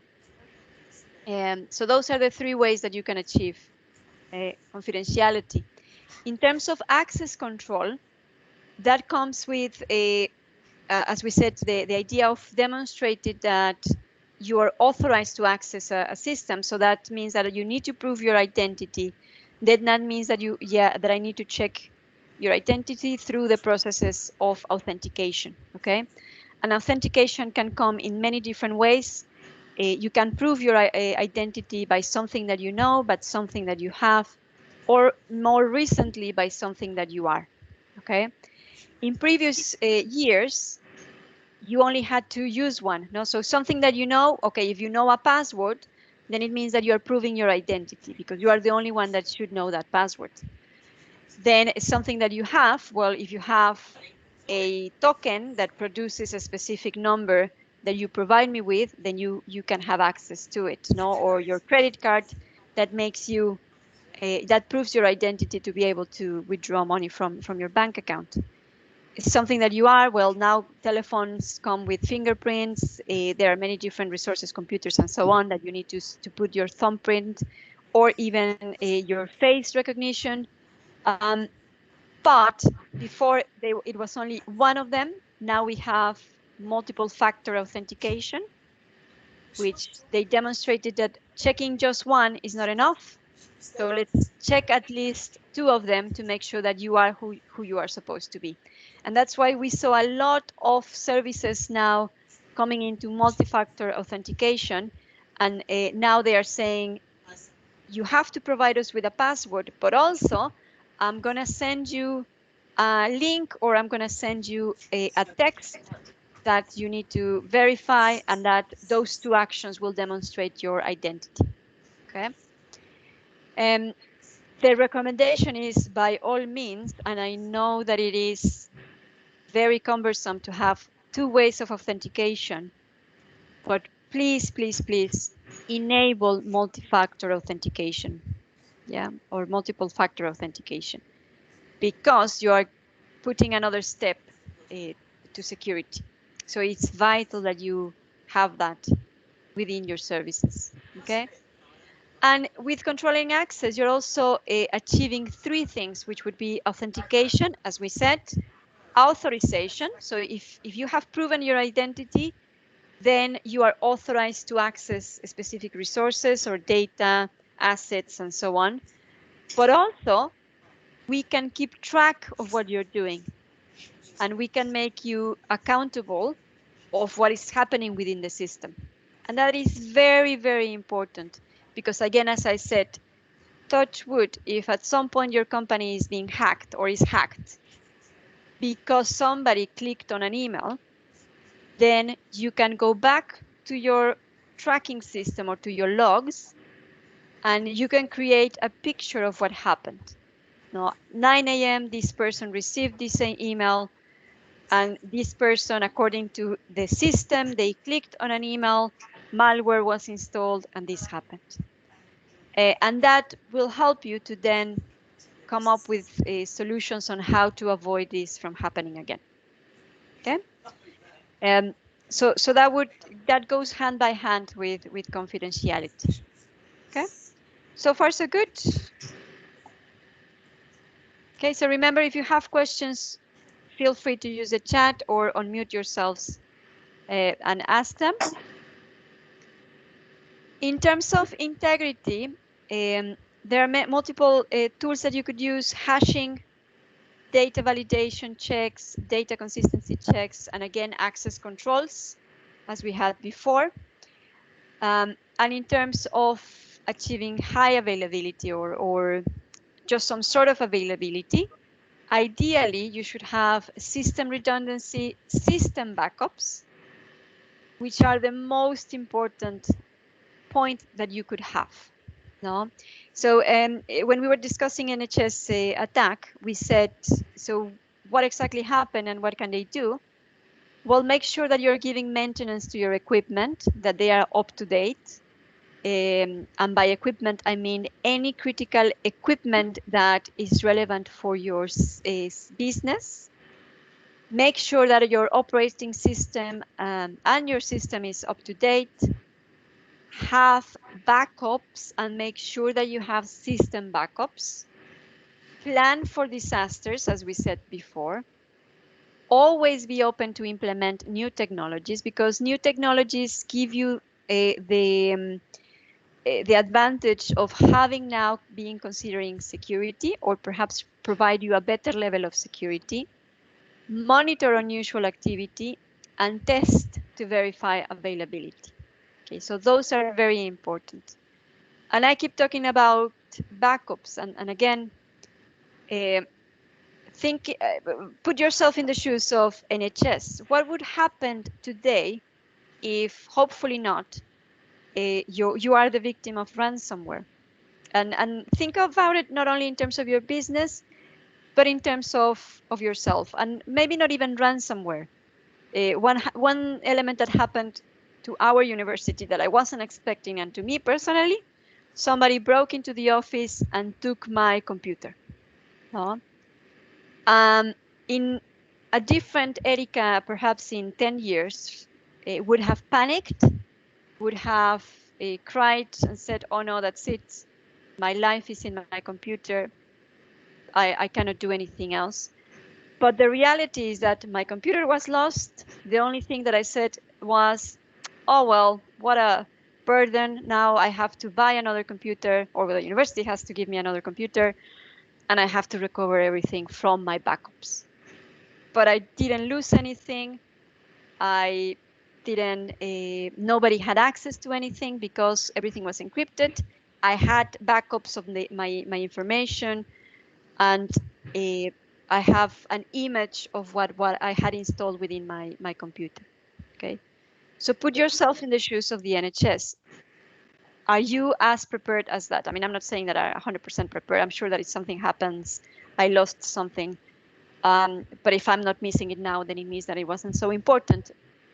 So those are the 3 ways that you can achieve confidentiality. In terms of access control, that comes with a, as we said, the idea of demonstrating that you are authorized to access a system. So that means that you need to prove your identity. Then that means that that I need to check your identity through the processes of authentication. Okay, and authentication can come in many different ways. You can prove your identity by something that you know, but something that you have, or more recently by something that you are. Okay, in previous years, you only had to use one. No, so something that you know. Okay, if you know a password, then it means that you are proving your identity because you are the only one that should know that password. Then something that you have. Well, if you have a token that produces a specific number that you provide me with, then you can have access to it, no? Or your credit card that makes you that proves your identity to be able to withdraw money from your bank account. It's something that you are. Well, now telephones come with fingerprints. There are many different resources, computers and so on, that you need to put your thumbprint or even your face recognition. But before it was only one of them. Now we have multiple factor authentication, which they demonstrated that checking just one is not enough. So let's check at least two of them to make sure that you are who you are supposed to be. And that's why we saw a lot of services now coming into multi-factor authentication. And now they are saying, you have to provide us with a password, but also I'm going to send you a link, or I'm going to send you a text that you need to verify, and that those two actions will demonstrate your identity. Okay. The recommendation is, by all means, and I know that it is very cumbersome to have two ways of authentication, but please, please, please enable multi-factor authentication. Yeah, or multiple factor authentication, because you are putting another step to security. So it's vital that you have that within your services. Okay. And with controlling access, you're also achieving three things, which would be authentication, as we said, authorization. So if you have proven your identity, then you are authorized to access specific resources or data, assets, and so on. But also, we can keep track of what you're doing, and we can make you accountable of what is happening within the system. And that is very, very important, because again, as I said, touch wood, if at some point your company is being hacked or is hacked because somebody clicked on an email, then you can go back to your tracking system or to your logs, and you can create a picture of what happened. Now, 9 a.m., this person received this email, and this person, according to the system, they clicked on an email, malware was installed, and this happened. And that will help you to then come up with solutions on how to avoid this from happening again. Okay. So that goes hand by hand with confidentiality. Okay. So far so good. Okay. So remember, if you have questions, feel free to use the chat or unmute yourselves and ask them. In terms of integrity, there are multiple tools that you could use: hashing, data validation checks, data consistency checks, and again, access controls, as we had before. And in terms of achieving high availability or just some sort of availability, ideally, you should have system redundancy, system backups, which are the most important point that you could have. No, so when we were discussing NHS attack, we said, so what exactly happened and what can they do? Well, make sure that you're giving maintenance to your equipment, that they are up to date. And by equipment, I mean any critical equipment that is relevant for your business. Make sure that your operating system and your system is up to date. Have backups and make sure that you have system backups. plan for disasters, as we said before. Always be open to implement new technologies, because new technologies give you the advantage of having now being considering security, or perhaps provide you a better level of security. Monitor unusual activity and test to verify availability. Okay, so those are very important. And I keep talking about backups, and again, put yourself in the shoes of NHS. What would happen today if, hopefully not, you are the victim of ransomware? And think about it not only in terms of your business, but in terms of yourself, and maybe not even ransomware. One element that happened to our university that I wasn't expecting, and to me personally, somebody broke into the office and took my computer. In a different Erica, perhaps in 10 years, would have panicked, would have cried and said, oh no, that's it. My life is in my computer. I cannot do anything else. But the reality is that my computer was lost. The only thing that I said was, oh, well, what a burden. Now I have to buy another computer, or the university has to give me another computer, and I have to recover everything from my backups. But I didn't lose anything. I didn't, nobody had access to anything because everything was encrypted. I had backups of my information, and I have an image of what I had installed within my computer. Okay, so put yourself in the shoes of the NHS. Are you as prepared as that? I mean, I'm not saying that I'm 100% prepared. I'm sure that if something happens, I lost something. But if I'm not missing it now, then it means that it wasn't so important.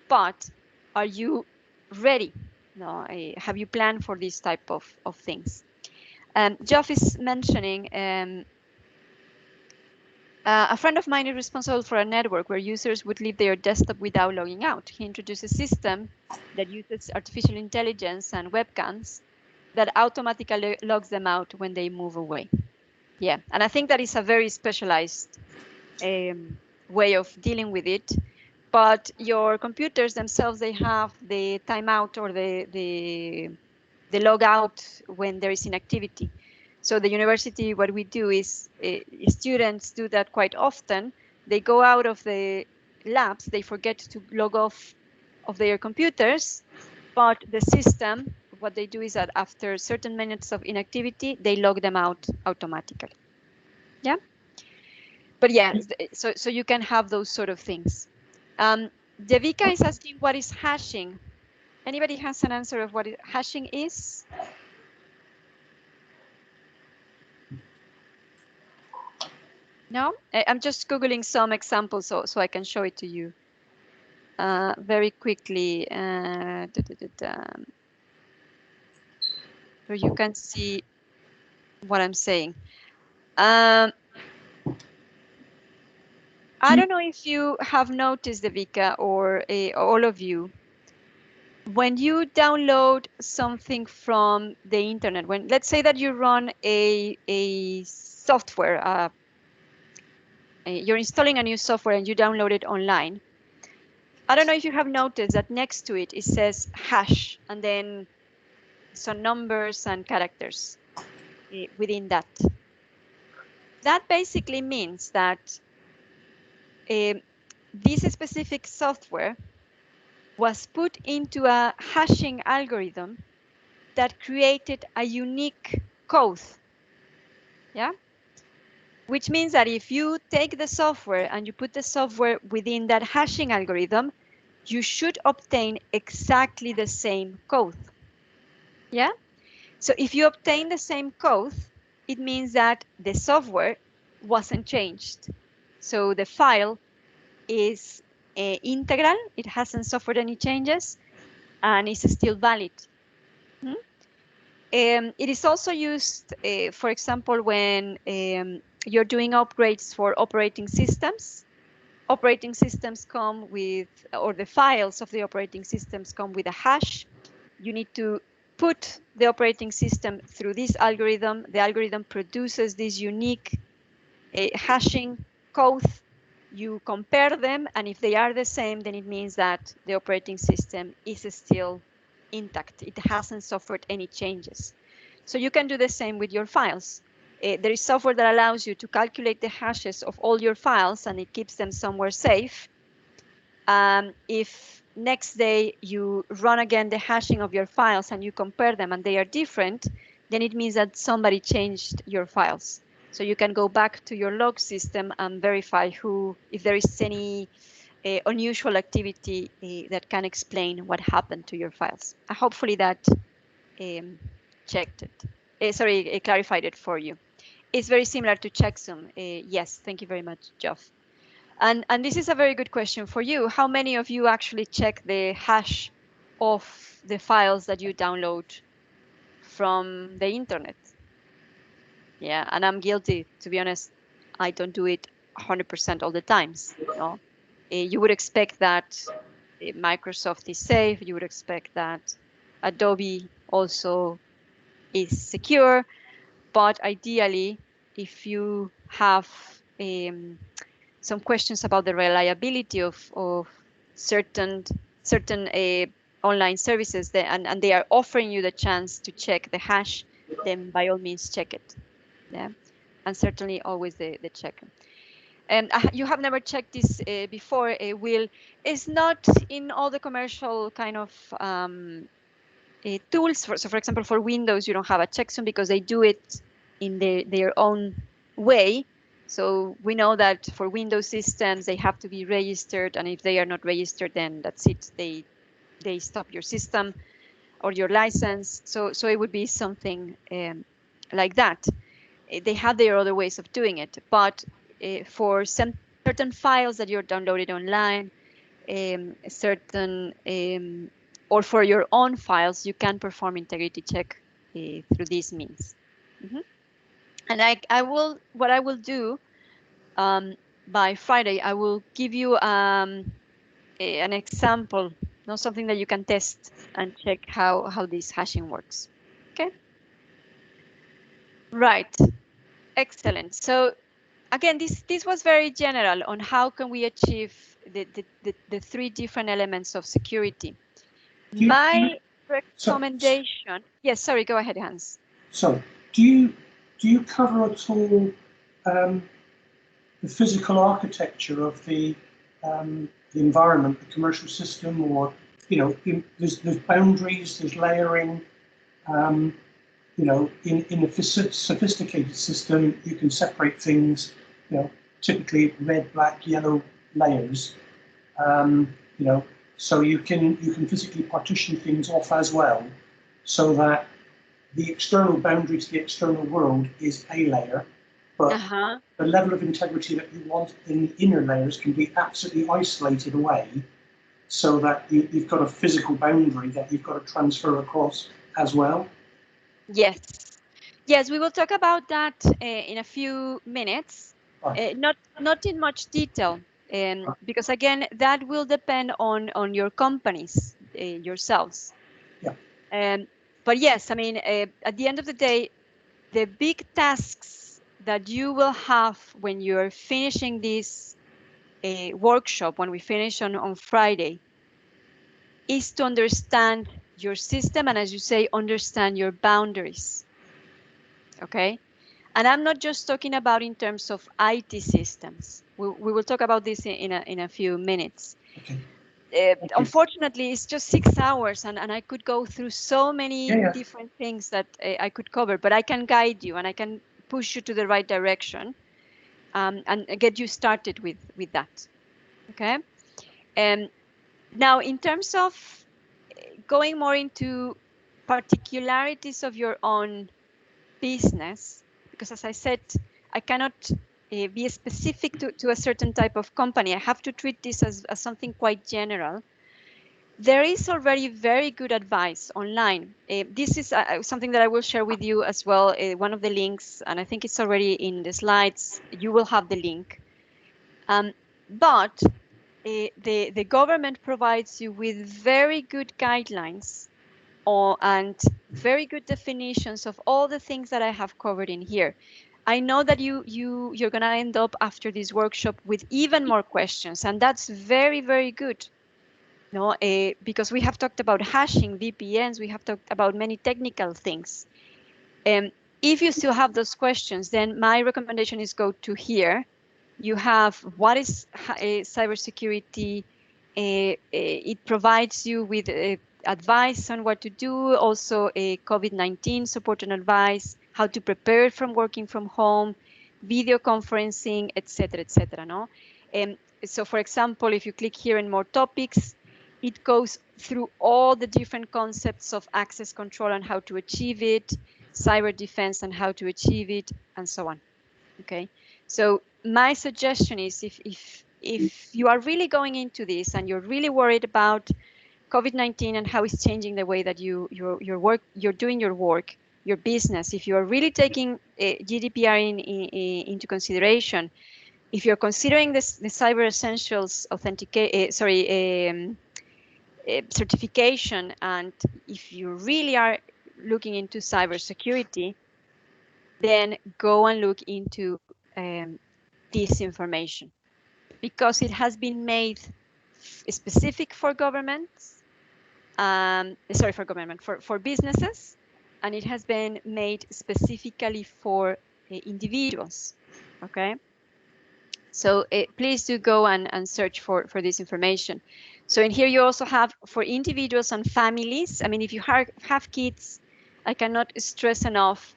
But are you ready? No, have you planned for this type of things? Geoff is mentioning a friend of mine is responsible for a network where users would leave their desktop without logging out. He introduced a system that uses artificial intelligence and webcams that automatically logs them out when they move away. Yeah, and I think that is a very specialized way of dealing with it. But your computers themselves, they have the timeout or the log out when there is inactivity. So the university, what we do is students do that quite often. They go out of the labs, they forget to log off of their computers, but the system, what they do is that after certain minutes of inactivity, they log them out automatically. Yeah. But yeah, so you can have those sort of things. Devika is asking, what is hashing? Anybody has an answer of what hashing is? No? I'm just Googling some examples so I can show it to you very quickly. So you can see what I'm saying. I don't know if you have noticed, Devika, or all of you, when you download something from the internet, when let's say that you run a software, you're installing a new software and you download it online. I don't know if you have noticed that next to it, it says hash, and then some numbers and characters within that. That basically means that this specific software was put into a hashing algorithm that created a unique code. Yeah? Which means that if you take the software and you put the software within that hashing algorithm, you should obtain exactly the same code. Yeah? So if you obtain the same code, it means that the software wasn't changed. So the file is integral, it hasn't suffered any changes, and is still valid. It is also used, for example, when you're doing upgrades for operating systems. Operating systems come with, or the files of the operating systems come with a hash. You need to put the operating system through this algorithm. The algorithm produces this unique hashing code, you compare them, and if they are the same, then it means that the operating system is still intact. It hasn't suffered any changes. So you can do the same with your files. There is software that allows you to calculate the hashes of all your files, and it keeps them somewhere safe. If next day you run again the hashing of your files and you compare them and they are different, then it means that somebody changed your files. So you can go back to your log system and verify if there is any unusual activity that can explain what happened to your files. Hopefully that checked it. Clarified it for you. It's very similar to checksum. Yes, thank you very much, Geoff. And this is a very good question for you. How many of you actually check the hash of the files that you download from the internet? Yeah, and I'm guilty, to be honest. I don't do it 100% all the times. No, you would expect that Microsoft is safe. You would expect that Adobe also is secure. But ideally, if you have some questions about the reliability of certain online services and they are offering you the chance to check the hash, then by all means check it. Yeah, and certainly always the check. And you have never checked this before, Will. It's not in all the commercial kind of tools. So for example, for Windows, you don't have a checksum because they do it in their own way. So we know that for Windows systems, they have to be registered, and if they are not registered, then that's it. They stop your system or your license. So it would be something like that. They have their other ways of doing it, but for some certain files that you're downloaded online, or for your own files, you can perform integrity check through these means. And what I will do by Friday, I will give you an example, not something that you can test and check how this hashing works. Okay. Right. Excellent. So again, this was very general on how can we achieve the three different elements of security. My recommendation. Yes, sorry, go ahead, Hans. So, do you cover at all the physical architecture of the environment, the commercial system, or there's boundaries, there's layering. In a sophisticated system, you can separate things. Typically red, black, yellow layers. So you can physically partition things off as well, so that the external boundary to the external world is a layer, but the level of integrity that you want in the inner layers can be absolutely isolated away, so that you've got a physical boundary that you've got to transfer across as well. Yes, we will talk about that in a few minutes. Right. Not in much detail, because again, that will depend on your companies yourselves. Yeah. But yes, I mean, at the end of the day, the big tasks that you will have when you're finishing this workshop, when we finish on Friday, is to understand your system, and as you say, understand your boundaries. Okay, and I'm not just talking about in terms of IT systems. We will talk about this in a few minutes. Okay. Unfortunately, it's just 6 hours, and I could go through so many different things that I could cover, but I can guide you and I can push you to the right direction, and get you started with that. Okay. Now, in terms of going more into particularities of your own business, because as I said, I cannot be specific to a certain type of company. I have to treat this as something quite general. There is already very good advice online. This is something that I will share with you as well, one of the links, and I think it's already in the slides. You will have the link. But the government provides you with very good guidelines and very good definitions of all the things that I have covered in here. I know that you're gonna end up after this workshop with even more questions, and that's very, very good. No, because we have talked about hashing, VPNs, we have talked about many technical things. If you still have those questions, then my recommendation is go to here. You have what is cybersecurity. It provides you with advice on what to do, also COVID-19 support and advice, how to prepare from working from home, video conferencing, etc., etc. No, so for example, if you click here in more topics, it goes through all the different concepts of access control and how to achieve it, cyber defense and how to achieve it, and so on. Okay, so my suggestion is if you are really going into this and you're really worried about COVID-19 and how it's changing the way that you're doing your work, your business, if you are really taking GDPR into consideration, if you're considering this, the Cyber Essentials certification, and if you really are looking into cybersecurity, then go and look into this information, because it has been made specific for governments, for businesses, and it has been made specifically for individuals. Okay, so please do go and search for this information. So in here you also have for individuals and families. I mean, if you have kids, I cannot stress enough,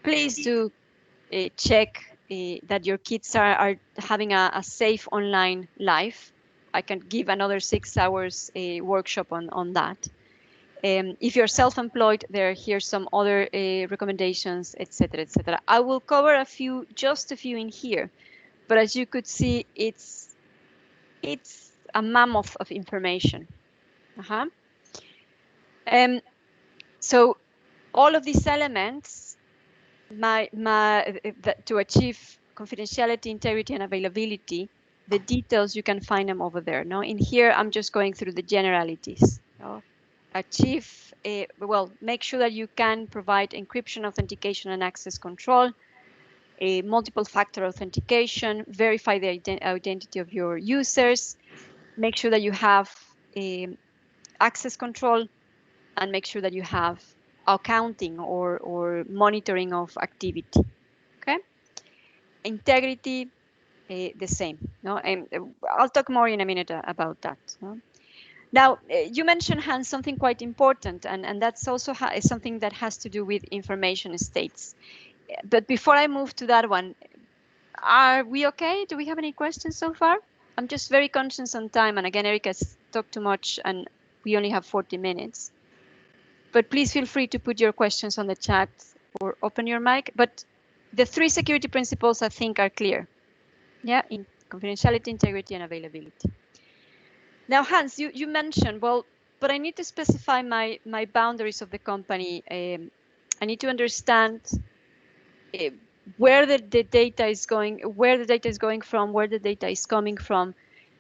please do check that your kids are having a safe online life. I can give another 6 hours workshop on that. If you're self-employed, here's some other recommendations, etc., etc. I will cover just a few in here, but as you could see, it's a mammoth of information. So all of these elements, to achieve confidentiality, integrity, and availability, the details, you can find them over there. No, in here I'm just going through the generalities. No? Achieve, make sure that you can provide encryption, authentication, and access control, multiple factor authentication, verify the identity of your users, make sure that you have access control, and make sure that you have accounting or monitoring of activity. Okay, integrity, the same. No, and I'll talk more in a minute about that. No? Now, you mentioned, Hans, something quite important, and that's also something that has to do with information estates. But before I move to that one, are we okay? Do we have any questions so far? I'm just very conscious on time, and again, Erica's talked too much, and we only have 40 minutes. But please feel free to put your questions on the chat or open your mic. But the 3 security principles, I think, are clear. Yeah, in confidentiality, integrity, and availability. Now, Hans, you mentioned, well, but I need to specify my boundaries of the company. I need to understand where the data is going, where the data is going from, where the data is coming from,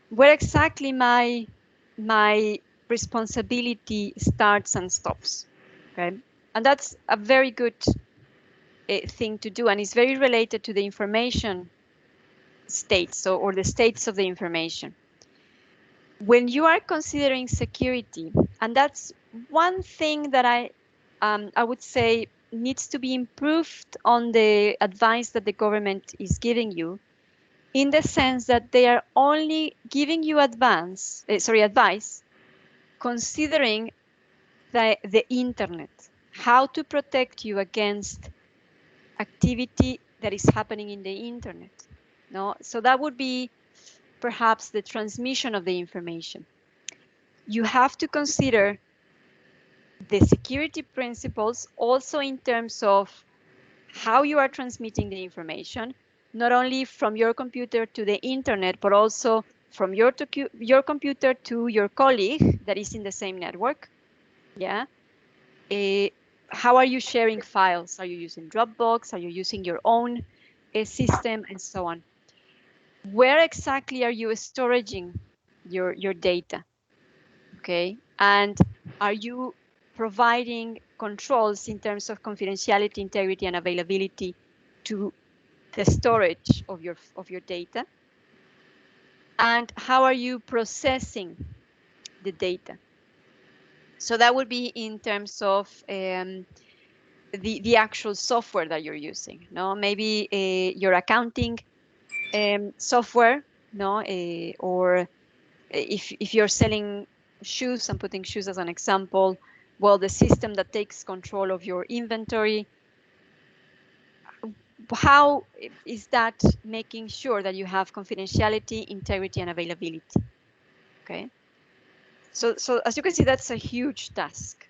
where exactly my responsibility starts and stops. Okay, and that's a very good thing to do, and it's very related to the information states, or the states of the information. When you are considering security, and that's one thing that I would say needs to be improved on the advice that the government is giving you, in the sense that they are only giving you advice considering the internet, how to protect you against activity that is happening in the internet. No, so that would be perhaps the transmission of the information. You have to consider the security principles also in terms of how you are transmitting the information, not only from your computer to the internet, but also from your computer to your colleague that is in the same network. Yeah. How are you sharing files? Are you using Dropbox? Are you using your own system, and so on? Where exactly are you storing your data? Okay, and are you providing controls in terms of confidentiality, integrity, and availability to the storage of your data? And how are you processing the data? So that would be in terms of the actual software that you're using. No, maybe your accounting software, no, or if you're selling shoes, I'm putting shoes as an example. Well, the system that takes control of your inventory. How is that making sure that you have confidentiality, integrity, and availability? Okay. So as you can see, that's a huge task.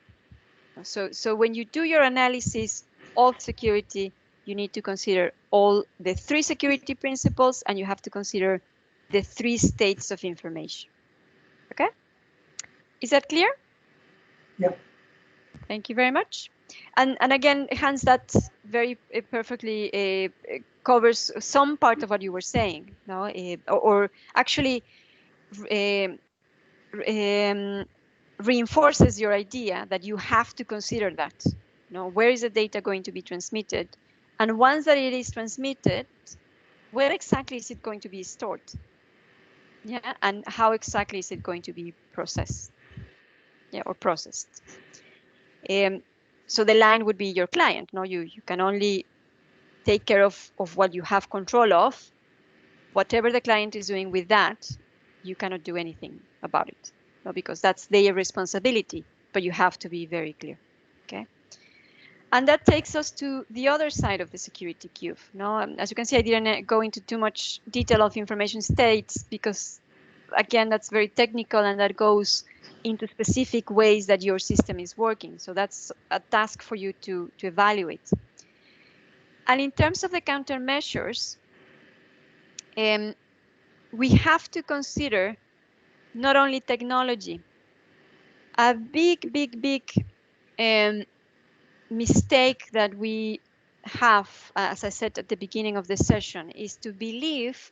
So when you do your analysis of security, you need to consider all the 3 security principles, and you have to consider the 3 states of information. Okay? Is that clear? Yep. Thank you very much. And again, Hans, that very perfectly covers some part of what you were saying, no? Or actually reinforces your idea that you have to consider that. Where is the data going to be transmitted? And once that it is transmitted, where exactly is it going to be stored? Yeah, and how exactly is it going to be processed? Yeah, or processed. So the line would be your client. No, you can only take care of what you have control of. Whatever the client is doing with that, you cannot do anything about it. No, because that's their responsibility, but you have to be very clear. Okay. And that takes us to the other side of the security cube. No, as you can see, I didn't go into too much detail of information states because, again, that's very technical and that goes into specific ways that your system is working. So that's a task for you to evaluate. And in terms of the countermeasures, we have to consider not only technology. A big mistake that we have, as I said at the beginning of the session, is to believe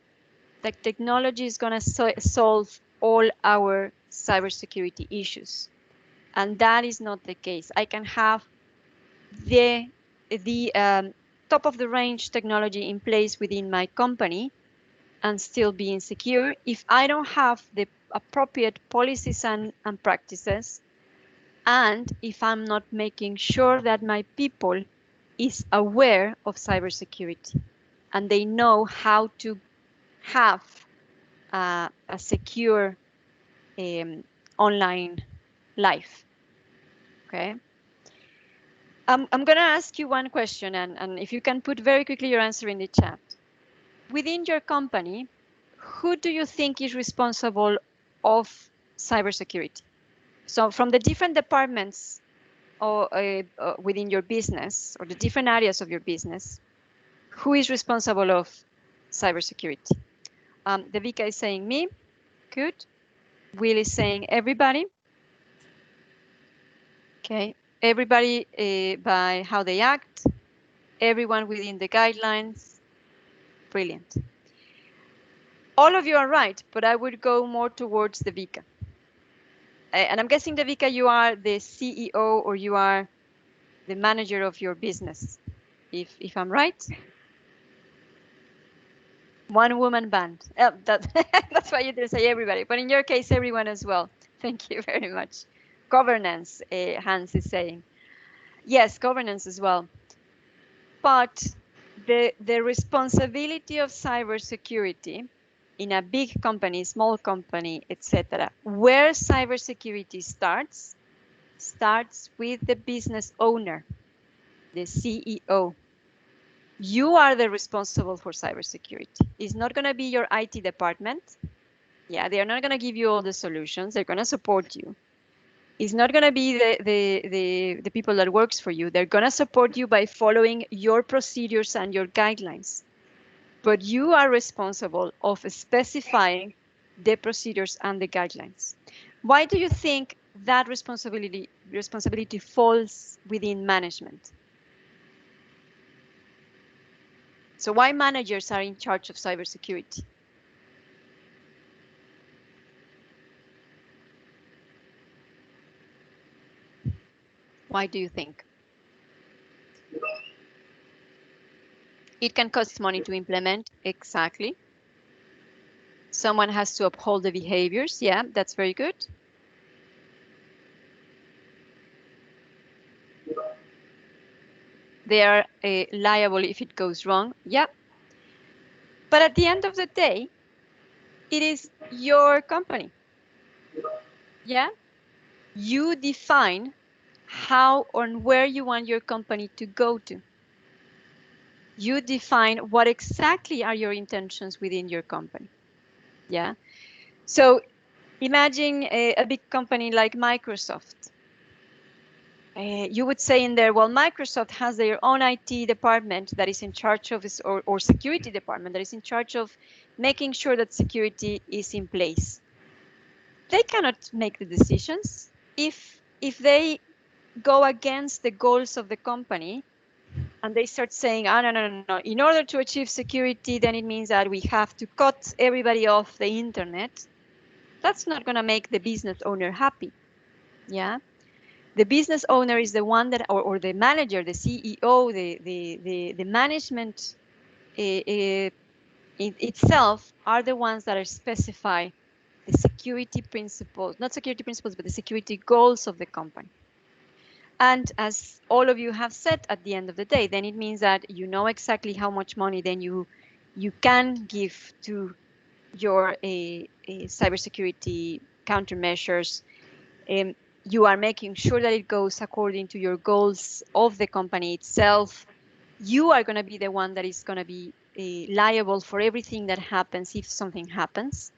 that technology is going to solve all our cybersecurity issues. And that is not the case. I can have the top of the range technology in place within my company and still be insecure if I don't have the appropriate policies and practices, and if I'm not making sure that my people is aware of cybersecurity and they know how to have a secure online life. Okay. I'm going to ask you one question, and if you can put very quickly your answer in the chat. Within your company, who do you think is responsible of cybersecurity? So from the different departments or within your business or the different areas of your business, who is responsible of cybersecurity? Devika is saying me. Good. Will is saying everybody. Okay. Everybody by how they act. Everyone within the guidelines. Brilliant. All of you are right, but I would go more towards Devika. And I'm guessing, Devika, you are the CEO or you are the manager of your business, if I'm right. One woman band. That's why you didn't say everybody, but in your case, everyone as well. Thank you very much. Governance, Hans is saying. Yes, governance as well. But the responsibility of cybersecurity in a big company, small company, etc., where cybersecurity starts with the business owner, the CEO. You are the responsible for cybersecurity. It's not going to be your IT department. Yeah, they are not going to give you all the solutions. They're going to support you. It's not going to be the people that works for you. They're going to support you by following your procedures and your guidelines. But you are responsible of specifying the procedures and the guidelines. Why do you think that responsibility falls within management? So why managers are in charge of cybersecurity? Why do you think? It can cost money to implement, exactly. Someone has to uphold the behaviors. Yeah, that's very good. They are liable if it goes wrong. Yeah. But at the end of the day, it is your company. Yeah. You define how and where you want your company to go to. You define what exactly are your intentions within your company. Yeah. So imagine a big company like Microsoft. You would say in there, well, Microsoft has their own IT department that is in charge of this, or security department that is in charge of making sure that security is in place. They cannot make the decisions. If they go against the goals of the company and they start saying, oh, no, in order to achieve security, then it means that we have to cut everybody off the internet. That's not going to make the business owner happy. Yeah. The business owner is the one that, or the manager, the CEO, the management itself are the ones that are specify the security principles, not security principles, but the security goals of the company. And as all of you have said at the end of the day, then it means that you know exactly how much money then you can give to your cybersecurity countermeasures. You are making sure that it goes according to your goals of the company itself. You are going to be the one that is going to be liable for everything that happens if something happens.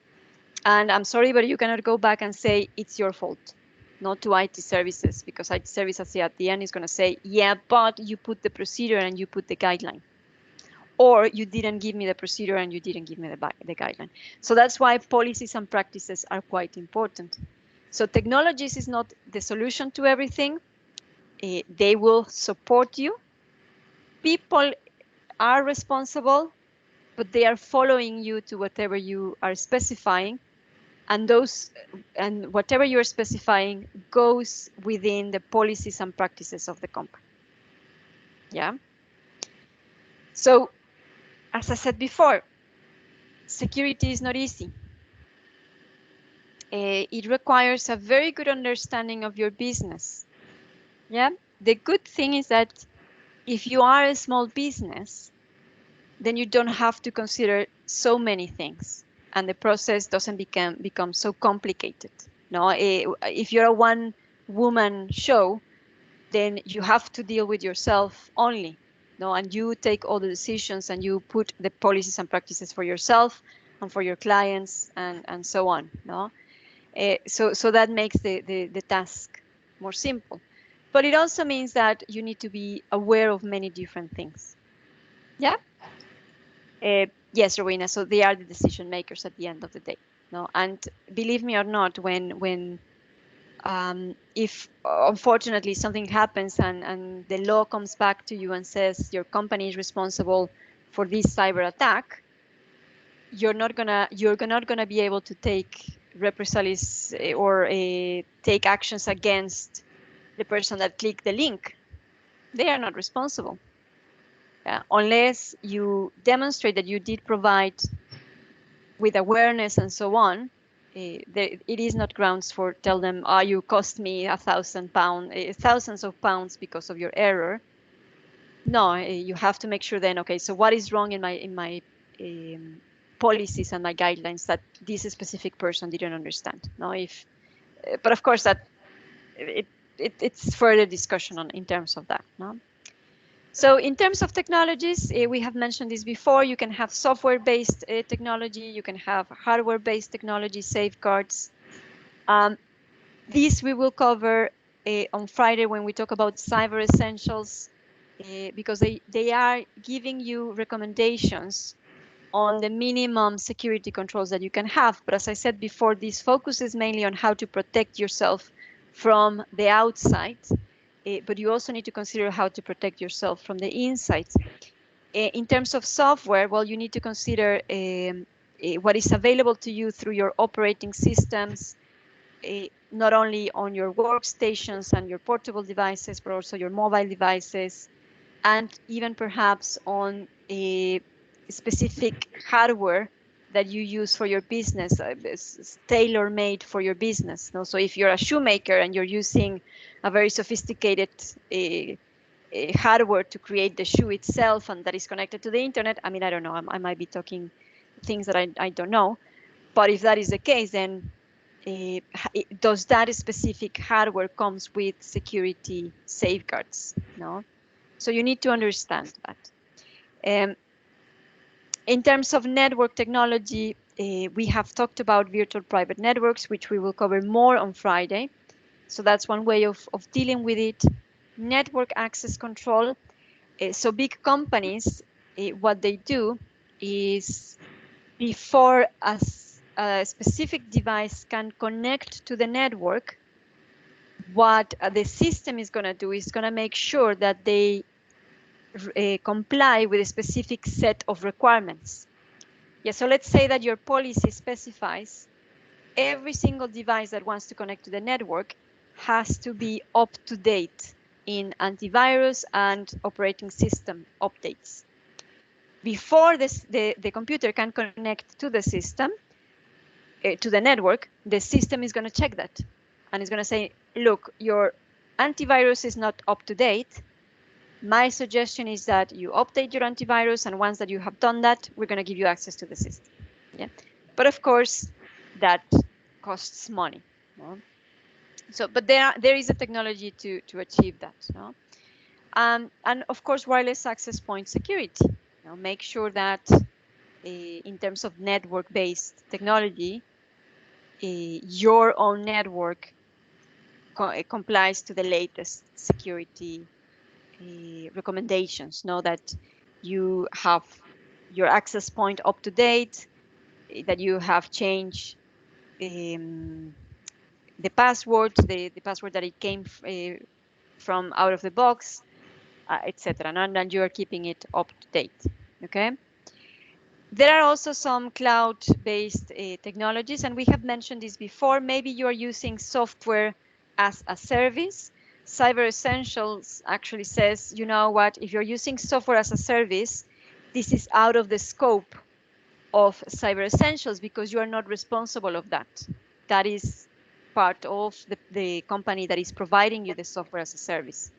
And I'm sorry, but you cannot go back and say it's your fault, not to IT services, because IT services at the end is going to say, yeah, but you put the procedure and you put the guideline. Or you didn't give me the procedure and you didn't give me the guideline. So that's why policies and practices are quite important. So technologies is not the solution to everything. They will support you. People are responsible, but they are following you to whatever you are specifying. And whatever you're specifying goes within the policies and practices of the company. Yeah. So, as I said before, security is not easy. It requires a very good understanding of your business. Yeah. The good thing is that if you are a small business, then you don't have to consider so many things, and the process doesn't become so complicated. No, if you're a one-woman show, then you have to deal with yourself only. No, and you take all the decisions and you put the policies and practices for yourself and for your clients and so on. No, so that makes the task more simple. But it also means that you need to be aware of many different things. Yeah. Yes, Rowena. So they are the decision makers at the end of the day. No, and believe me or not, when if unfortunately something happens and the law comes back to you and says your company is responsible for this cyber attack, you're not gonna be able to take represalies or take actions against the person that clicked the link. They are not responsible. Unless you demonstrate that you did provide with awareness and so on, it is not grounds for tell them, you cost me £1,000, thousands of pounds because of your error. No, you have to make sure then, okay, so what is wrong in my policies and my guidelines that this specific person didn't understand? No, but of course that it's further discussion in terms of that. No. So in terms of technologies, we have mentioned this before, you can have software-based technology, you can have hardware-based technology safeguards. This we will cover on Friday when we talk about cyber essentials, because they are giving you recommendations on the minimum security controls that you can have. But as I said before, this focuses mainly on how to protect yourself from the outside. But you also need to consider how to protect yourself from the inside. In terms of software, well, you need to consider what is available to you through your operating systems, not only on your workstations and your portable devices, but also your mobile devices, and even perhaps on a specific hardware that you use for your business, tailor-made for your business. No? So if you're a shoemaker and you're using a very sophisticated hardware to create the shoe itself and that is connected to the internet, I mean, I don't know, I might be talking things that I don't know, but if that is the case, then does that specific hardware comes with security safeguards? No, so you need to understand that. In terms of network technology, we have talked about virtual private networks, which we will cover more on Friday. So that's one way of dealing with it. Network access control. So big companies, what they do is before a specific device can connect to the network, what the system is going to do is going to make sure that they comply with a specific set of requirements. Yeah, so let's say that your policy specifies every single device that wants to connect to the network has to be up to date in antivirus and operating system updates. Before the computer can connect to the system, to the network, the system is going to check that. And it's going to say, look, your antivirus is not up to date. My suggestion is that you update your antivirus, and once that you have done that, we're going to give you access to the system. Yeah, but of course, that costs money. No? So, but there is a technology to achieve that. No? And of course, wireless access point security. You know, make sure that in terms of network-based technology, your own network complies to the latest security recommendations. Know that you have your access point up to date, that you have changed the password, the password that it came from out of the box, etc. And then you are keeping it up to date. Okay. There are also some cloud-based technologies, and we have mentioned this before. Maybe you are using software as a service. Cyber Essentials actually says, you know what, if you're using software as a service, this is out of the scope of Cyber Essentials because you are not responsible of that. That is part of the company that is providing you the software as a service.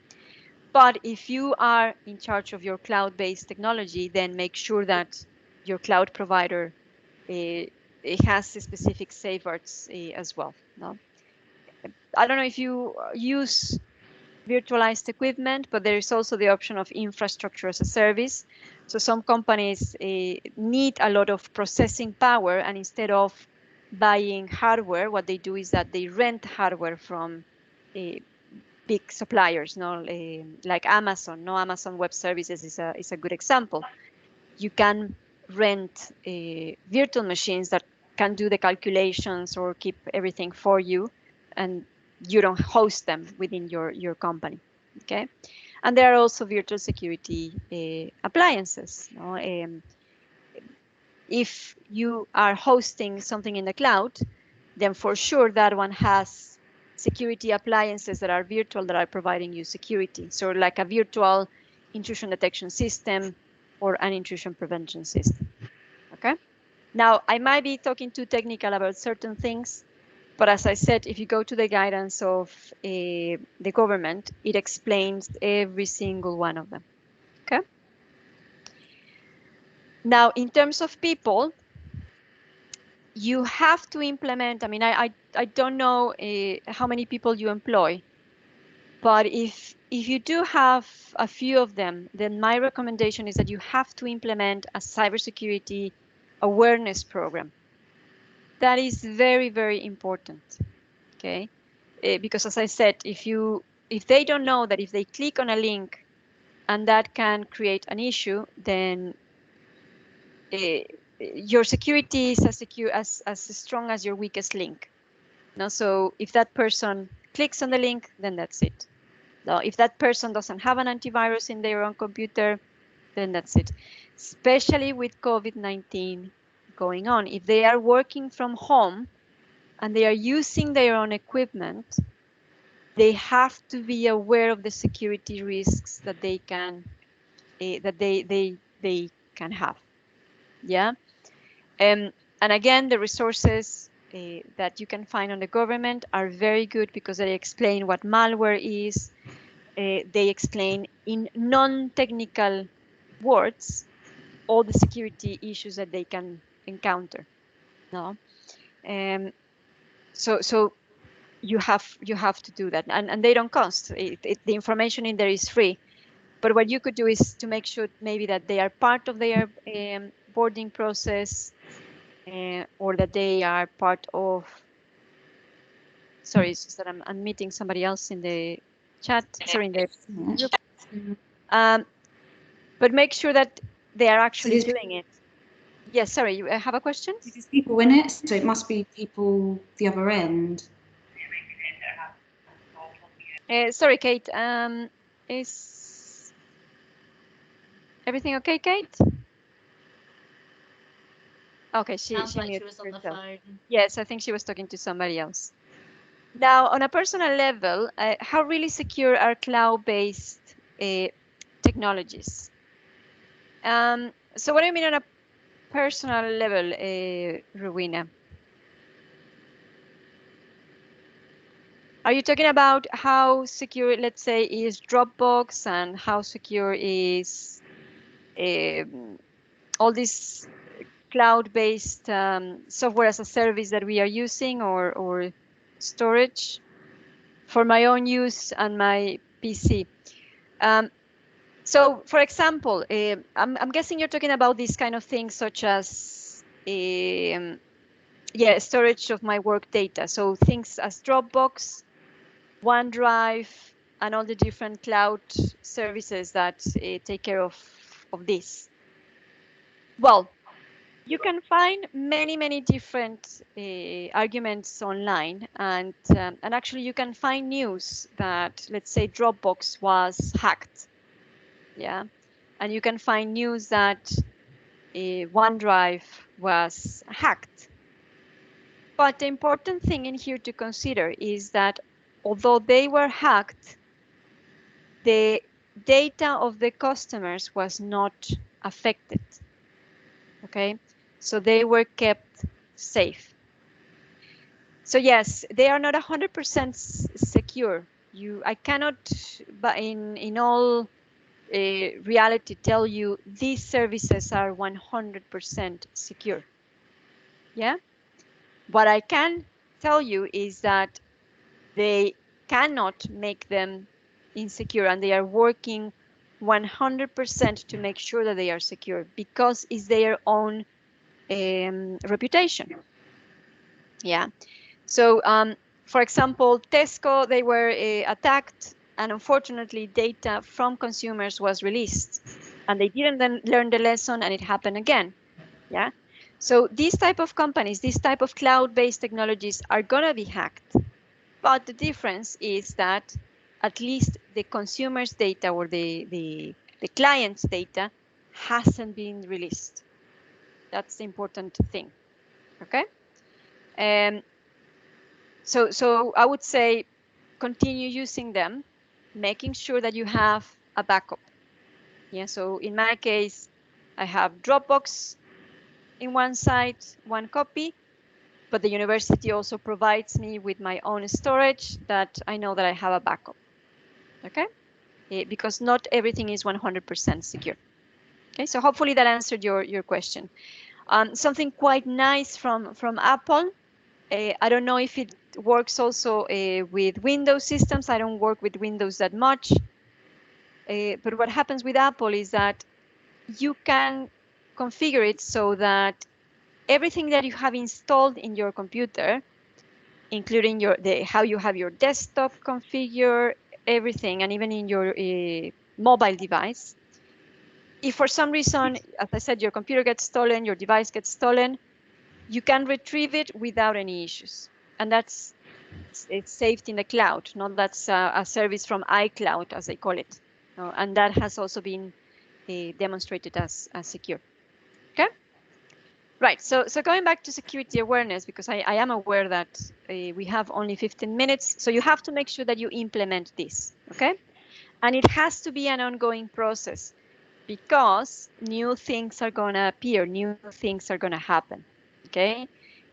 But if you are in charge of your cloud-based technology, then make sure that your cloud provider it has specific safeguards as well. No? I don't know if you use virtualized equipment, but there is also the option of infrastructure as a service. So some companies need a lot of processing power, and instead of buying hardware, what they do is that they rent hardware from big suppliers, no, like Amazon. No, Amazon Web Services is a good example. You can rent virtual machines that can do the calculations or keep everything for you, and you don't host them within your company. Okay, and there are also virtual security appliances. No? If you are hosting something in the cloud, then for sure that one has security appliances that are virtual that are providing you security. So like a virtual intrusion detection system or an intrusion prevention system. Okay. Now I might be talking too technical about certain things, but as I said, if you go to the guidance of the government, it explains every single one of them. Okay. Now, in terms of people, you have to implement, I mean, I don't know how many people you employ, but if you do have a few of them, then my recommendation is that you have to implement a cybersecurity awareness program. That is very, very important, okay? Because as I said, if they don't know that if they click on a link and that can create an issue, then your security is as strong as your weakest link. No, so if that person clicks on the link, then that's it. Now, if that person doesn't have an antivirus in their own computer, then that's it. Especially with COVID-19 going on. If they are working from home and they are using their own equipment, they have to be aware of the security risks that they can have. Yeah. And again, the resources that you can find on the government are very good because they explain what malware is. They explain in non-technical words all the security issues that they can encounter. No. So you have to do that, and they don't cost. The information in there is free. But what you could do is to make sure maybe that they are part of their boarding process, or that they are part of. Sorry, it's just that I'm meeting somebody else in the chat. Sorry, in the group. But make sure that they are actually doing it. Yes, sorry, you have a question? There's people in it, so it must be people the other end. Sorry, Kate. Is everything okay, Kate? Okay, she like she muted was on the herself. phone. Yes, I think she was talking to somebody else. Now, on a personal level, how really secure are cloud-based technologies? So what do you mean on a personal level, Rowena? Are you talking about how secure, let's say, is Dropbox, and how secure is all this cloud-based software as a service that we are using, or storage for my own use and my PC? So, for example, I'm guessing you're talking about these kind of things, such as storage of my work data. So things as Dropbox, OneDrive, and all the different cloud services that take care of this. Well, you can find many different arguments online, and actually you can find news that, let's say, Dropbox was hacked. Yeah, and you can find news that OneDrive was hacked. But the important thing in here to consider is that although they were hacked, the data of the customers was not affected. Okay, so they were kept safe. So yes, they are not 100% secure. I cannot, but in all reality, tell you these services are 100% secure. Yeah. What I can tell you is that they cannot make them insecure, and they are working 100% to make sure that they are secure, because it's their own reputation. Yeah. So, for example, Tesco, they were attacked, and unfortunately, data from consumers was released, and they didn't then learn the lesson, and it happened again. Yeah. So these type of companies, these type of cloud-based technologies are gonna be hacked. But the difference is that at least the consumer's data, or the client's data, hasn't been released. That's the important thing. Okay. So I would say continue using them, making sure that you have a backup. Yeah. So in my case, I have Dropbox in one site, one copy, but the university also provides me with my own storage that I know that I have a backup. Okay. Because not everything is 100% secure. Okay. So hopefully that answered your question. Something quite nice from Apple. I don't know if it works also with Windows systems. I don't work with Windows that much. But what happens with Apple is that you can configure it so that everything that you have installed in your computer, including how you have your desktop configured, everything, and even in your mobile device, if for some reason, as I said, your computer gets stolen, your device gets stolen, you can retrieve it without any issues. And it's saved in the cloud. Not that's a service from iCloud, as they call it. And that has also been demonstrated as secure. Okay. Right. So going back to security awareness, because I am aware that we have only 15 minutes. So you have to make sure that you implement this. Okay. And it has to be an ongoing process because new things are going to appear, new things are going to happen. Okay.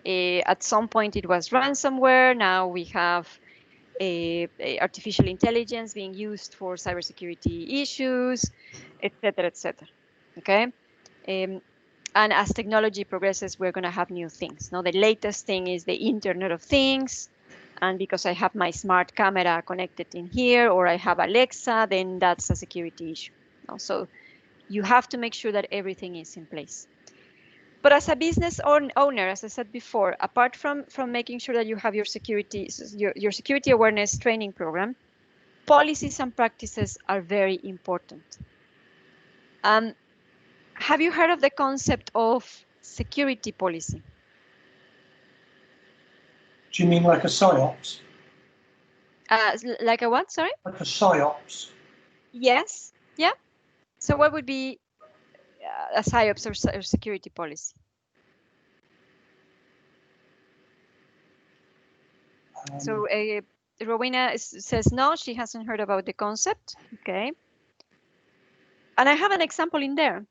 At some point it was ransomware. Now we have artificial intelligence being used for cybersecurity issues, etc., etc. Okay. And as technology progresses, we're going to have new things. Now, the latest thing is the Internet of Things. And because I have my smart camera connected in here, or I have Alexa, then that's a security issue. So you have to make sure that everything is in place. But as a business owner, as I said before, apart from making sure that you have your security awareness training program, policies and practices are very important. Have you heard of the concept of security policy? Do you mean like a PSYOPs? Like a what, sorry? Like a PSYOPs? Yes, yeah. So what would be a PSYOPs or security policy? So Rowena says no, she hasn't heard about the concept. Okay. And I have an example in there.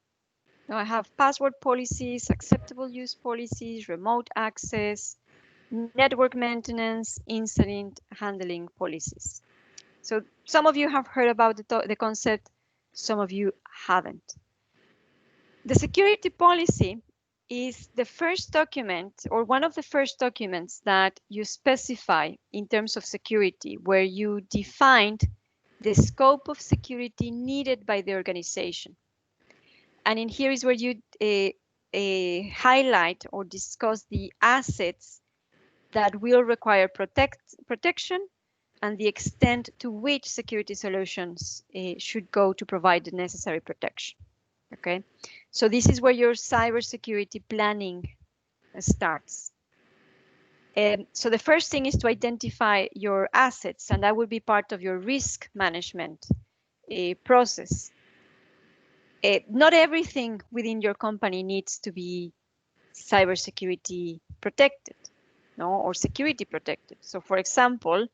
Now I have password policies, acceptable use policies, remote access, network maintenance, incident handling policies. So some of you have heard about the concept, some of you haven't. The security policy is the first document or one of the first documents that you specify in terms of security, where you defined the scope of security needed by the organization. And in here is where you highlight or discuss the assets that will require protection and the extent to which security solutions should go to provide the necessary protection. Okay, so this is where your cybersecurity planning starts. So the first thing is to identify your assets, and that will be part of your risk management process. Not everything within your company needs to be cybersecurity protected, no, or security protected. So for example,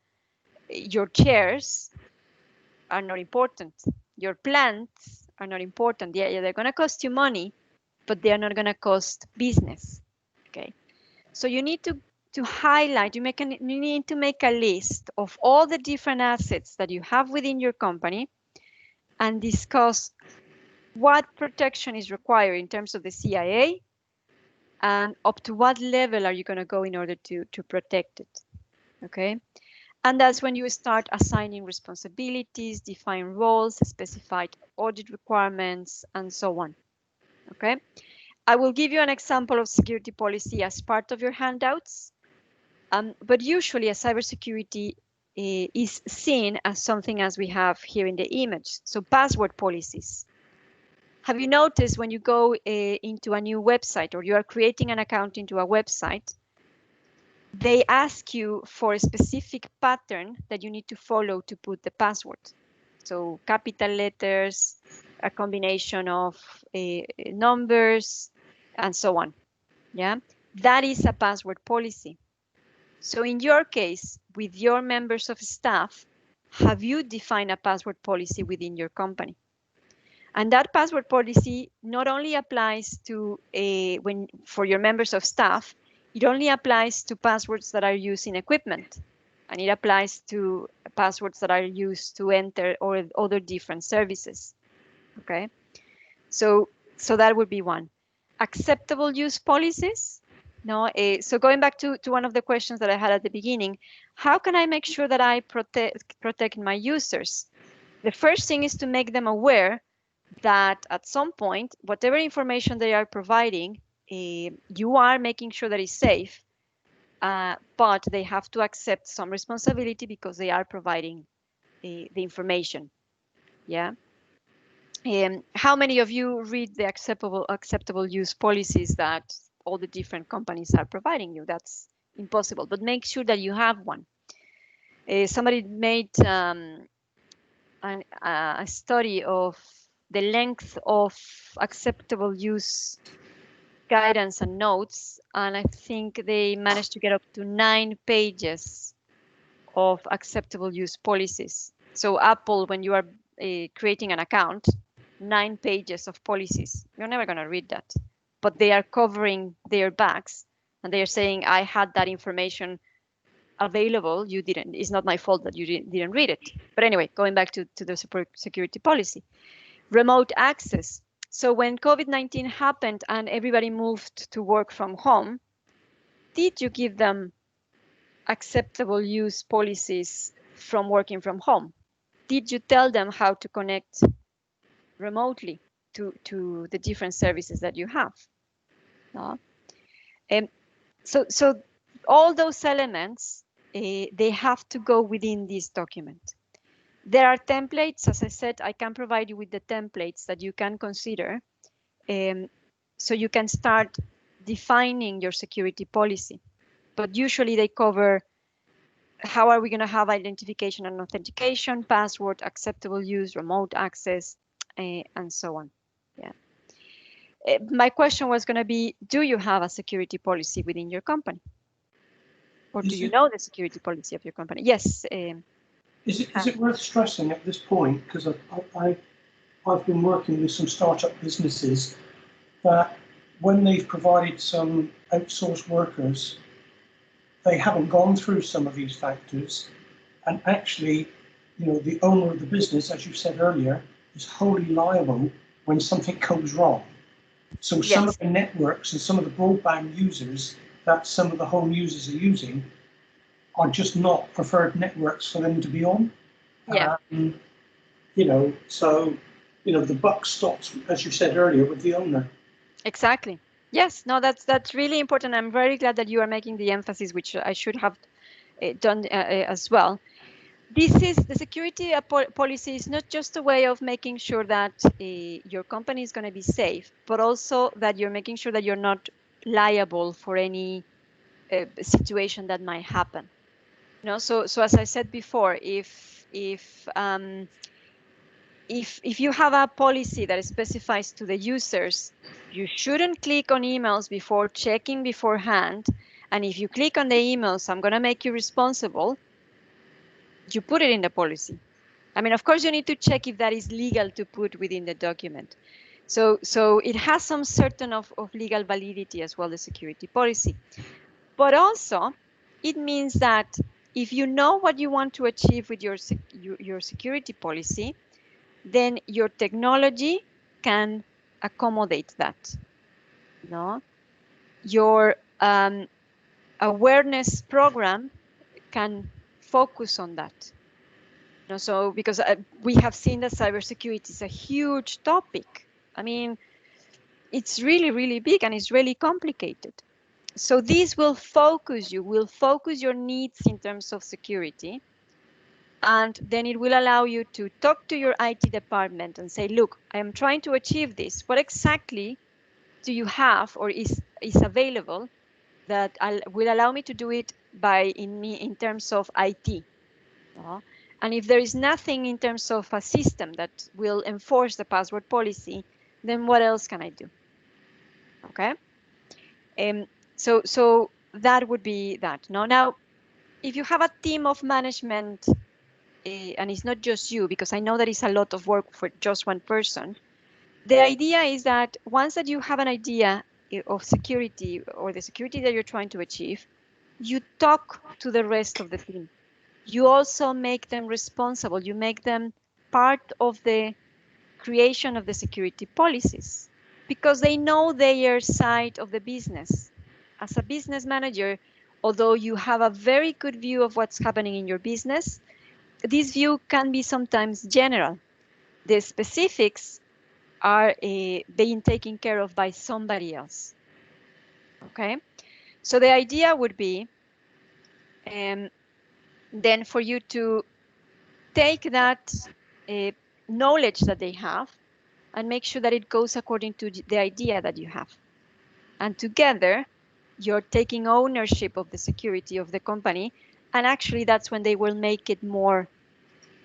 your chairs are not important. Your plants are not important. Yeah, they're going to cost you money, but they are not going to cost business. Okay, so you need to highlight. You need to make a list of all the different assets that you have within your company, and discuss what protection is required in terms of the CIA, and up to what level are you going to go in order to protect it. Okay. And that's when you start assigning responsibilities, define roles, specified audit requirements, and so on. Okay. I will give you an example of security policy as part of your handouts. But usually a cybersecurity is seen as something as we have here in the image. So password policies. Have you noticed when you go into a new website or you are creating an account into a website, they ask you for a specific pattern that you need to follow to put the password. So capital letters, a combination of numbers, and so on. Yeah, that is a password policy. So in your case, with your members of staff, have you defined a password policy within your company? And that password policy not only applies to for your members of staff, it only applies to passwords that are used in equipment, and it applies to passwords that are used to enter or other different services. Okay, so that would be one. Acceptable use policies. No, so going back to one of the questions that I had at the beginning, how can I make sure that I protect my users? The first thing is to make them aware that at some point, whatever information they are providing, you are making sure that it's safe, but they have to accept some responsibility because they are providing the information. Yeah. How many of you read the acceptable use policies that all the different companies are providing you? That's impossible, but make sure that you have one. Somebody made a study of the length of acceptable use guidance and notes, and I think they managed to get up to 9 pages of acceptable use policies. So Apple, when you are creating an account, 9 pages of policies. You're never going to read that, but they are covering their backs, and they are saying, I had that information available. You didn't. It's not my fault that you didn't read it. But anyway, going back to the security policy. Remote access. So when COVID-19 happened and everybody moved to work from home, did you give them acceptable use policies from working from home? Did you tell them how to connect remotely to the different services that you have? No? So all those elements, they have to go within this document. There are templates. As I said, I can provide you with the templates that you can consider, so you can start defining your security policy. But usually they cover how are we going to have identification and authentication, password, acceptable use, remote access, and so on. Yeah. My question was going to be, do you have a security policy within your company? Or do you know the security policy of your company? Yes. Is it worth stressing at this point, because I've been working with some startup businesses, that when they've provided some outsourced workers, they haven't gone through some of these factors, and actually, you know, the owner of the business, as you said earlier, is wholly liable when something goes wrong. So some of the networks and some of the broadband users that some of the home users are using are just not preferred networks for them to be on. Yeah. You know, so, you know, the buck stops, as you said earlier, with the owner. Exactly. Yes. No, that's really important. I'm very glad that you are making the emphasis, which I should have done as well. This is the security policy is not just a way of making sure that your company is going to be safe, but also that you're making sure that you're not liable for any situation that might happen. You know, so as I said before, if you have a policy that specifies to the users, you shouldn't click on emails before checking beforehand, and if you click on the emails, I'm going to make you responsible. You put it in the policy. I mean, of course, you need to check if that is legal to put within the document. So it has some certain of legal validity as well, the security policy. But also, it means that if you know what you want to achieve with your security policy, then your technology can accommodate that. No, your awareness program can focus on that. No, so because we have seen that cybersecurity is a huge topic. I mean, it's really, really big and it's really complicated. So this will focus your needs in terms of security. And then it will allow you to talk to your IT department and say, look, I am trying to achieve this. What exactly do you have or is available that will allow me to do it in terms of IT? And if there is nothing in terms of a system that will enforce the password policy, then what else can I do? Okay. So that would be that. Now, if you have a team of management, and it's not just you, because I know that it's a lot of work for just one person, the idea is that once that you have an idea of security or the security that you're trying to achieve, you talk to the rest of the team. You also make them responsible. You make them part of the creation of the security policies because they know their side of the business. As a business manager, although you have a very good view of what's happening in your business, this view can be sometimes general. The specifics are being taken care of by somebody else. Okay, so the idea would be then for you to take that knowledge that they have and make sure that it goes according to the idea that you have. And together, you're taking ownership of the security of the company. And actually, that's when they will make it more.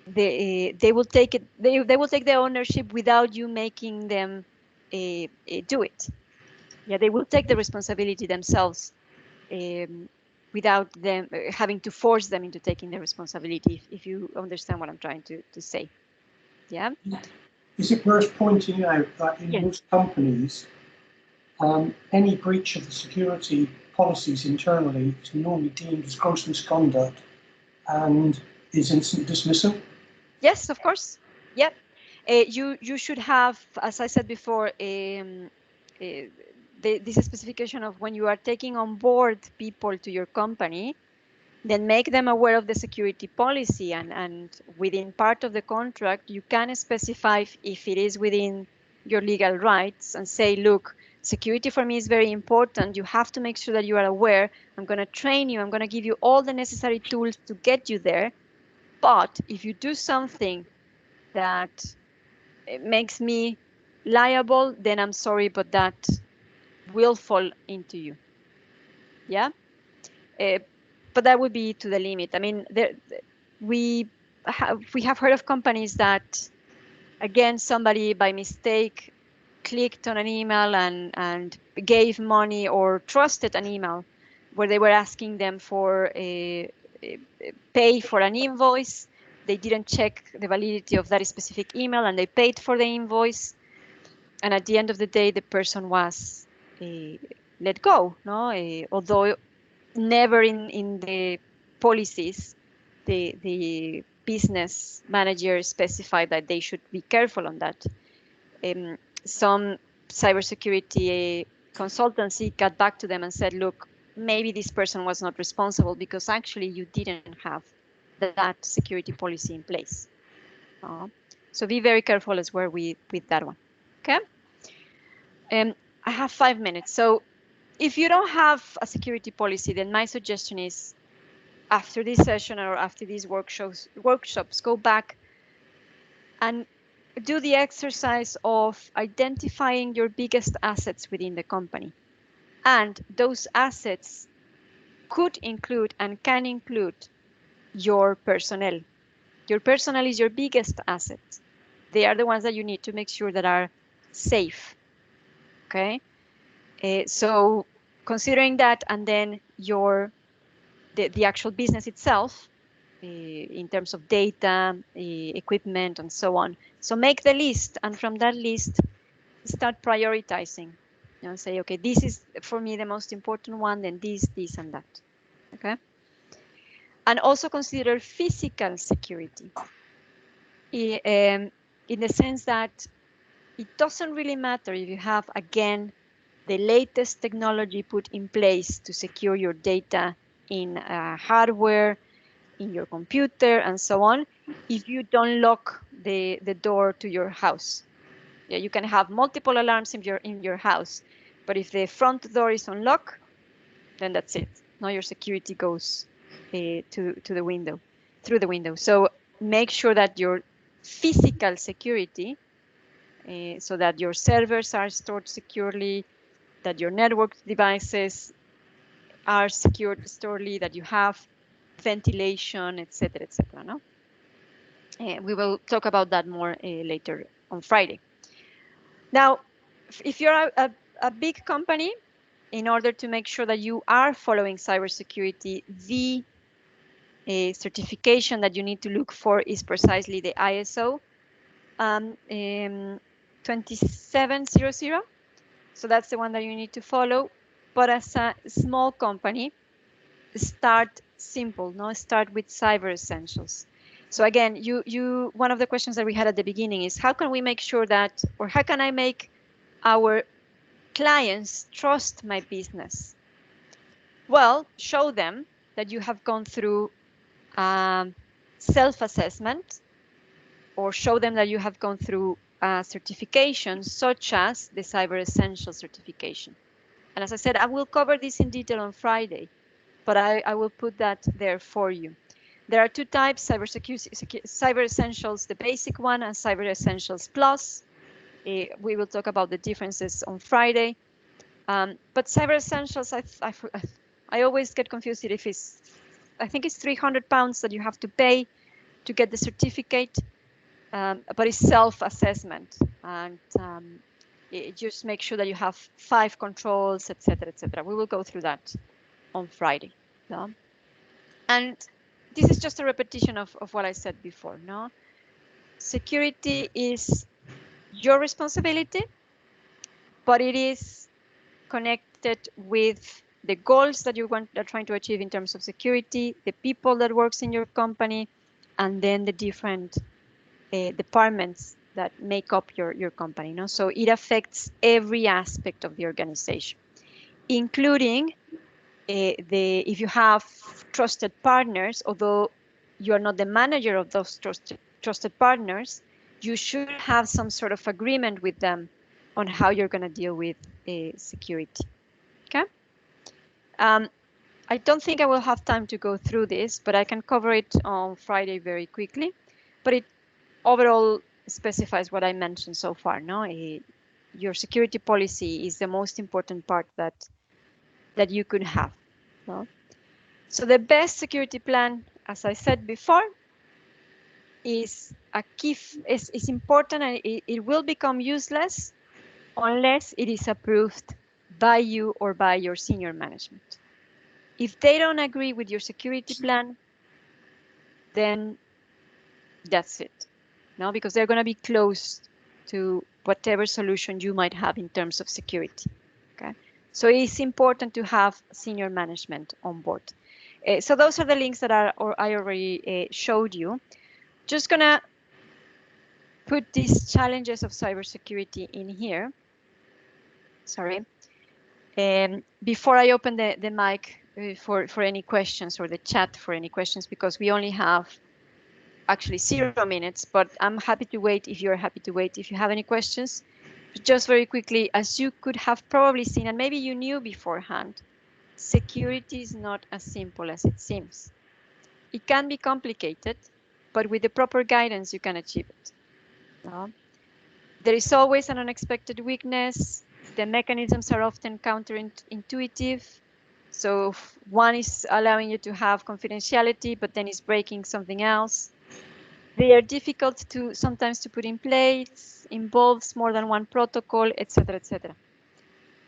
They will take it. They will take the ownership without you making them do it. Yeah, they will take the responsibility themselves without them having to force them into taking the responsibility, if you understand what I'm trying to say. Yeah. Is it worth pointing out that in Yes. most companies, any breach of the security policies internally is normally deemed as gross misconduct and is instant dismissal? Yes, of course. Yep. You should have, as I said before, this specification of when you are taking on board people to your company, then make them aware of the security policy, and within part of the contract, you can specify if it is within your legal rights and say, look, security for me is very important. You have to make sure that you are aware. I'm going to train you. I'm going to give you all the necessary tools to get you there. But if you do something that makes me liable, then I'm sorry, but that will fall into you. Yeah. But that would be to the limit. I mean, we have heard of companies that, again, somebody by mistake clicked on an email and gave money or trusted an email where they were asking them for pay for an invoice. They didn't check the validity of that specific email and they paid for the invoice. And at the end of the day, the person was let go. No, although never in the policies, the business manager specified that they should be careful on that. Some cybersecurity consultancy got back to them and said, look, maybe this person was not responsible because actually you didn't have that security policy in place. So be very careful as well with that one. Okay. I have 5 minutes. So if you don't have a security policy, then my suggestion is after this session or after these workshops, go back and do the exercise of identifying your biggest assets within the company. And those assets could include and can include your personnel. Your personnel is your biggest asset. They are the ones that you need to make sure that are safe. Okay. So considering that, and then the actual business itself, in terms of data, equipment, and so on. So make the list, and from that list, start prioritizing. Say, okay, this is for me the most important one, then this, and that. Okay. And also consider physical security, in the sense that it doesn't really matter if you have, again, the latest technology put in place to secure your data in hardware, in your computer, and so on, if you don't lock the door to your house. Yeah, you can have multiple alarms in your house, but if the front door is unlocked, then that's it. Now your security goes to the window, through the window. So make sure that your physical security, so that your servers are stored securely, that your network devices are secured securely, that you have ventilation, etc., etc. No, we will talk about that more later on Friday. Now, if you're a big company, in order to make sure that you are following cybersecurity, the certification that you need to look for is precisely the ISO 2700. So that's the one that you need to follow. But as a small company, start simple. No, start with Cyber Essentials. So again, one of the questions that we had at the beginning is, how can we make sure that, or how can I make our clients trust my business? Well, show them that you have gone through self-assessment, or show them that you have gone through certifications such as the Cyber Essentials certification. And as I said, I will cover this in detail on Friday, but I will put that there for you. There are two types: Cyber Essentials, the basic one, and Cyber Essentials Plus. We will talk about the differences on Friday. But Cyber Essentials, I always get confused if I think it's £300 that you have to pay to get the certificate, but it's self-assessment. And just make sure that you have 5 controls, etc., etc. We will go through that on Friday. No? And this is just a repetition of what I said before. No, security is your responsibility, but it is connected with the goals that are trying to achieve in terms of security, the people that works in your company, and then the different departments that make up your company. No? So it affects every aspect of the organization, including if you have trusted partners, although you are not the manager of those trusted partners, you should have some sort of agreement with them on how you're going to deal with security. Okay. I don't think I will have time to go through this, but I can cover it on Friday very quickly. But it overall specifies what I mentioned so far. No, your security policy is the most important part that you could have. No? So the best security plan, as I said before, is a key. Is important, and it will become useless unless it is approved by you or by your senior management. If they don't agree with your security plan, then that's it. No, because they're going to be close to whatever solution you might have in terms of security. Okay, so it's important to have senior management on board. So those are the links that I already showed you. Just gonna put these challenges of cybersecurity in here. Sorry. Before I open the mic for any questions, or the chat for any questions, because we only have actually 0 minutes, but I'm happy to wait if you're happy to wait. If you have any questions, just very quickly, as you could have probably seen, and maybe you knew beforehand, security is not as simple as it seems. It can be complicated, but with the proper guidance, you can achieve it. There is always an unexpected weakness. The mechanisms are often counterintuitive. So one is allowing you to have confidentiality, but then it's breaking something else. They are difficult sometimes to put in place, involves more than one protocol, etc., etc.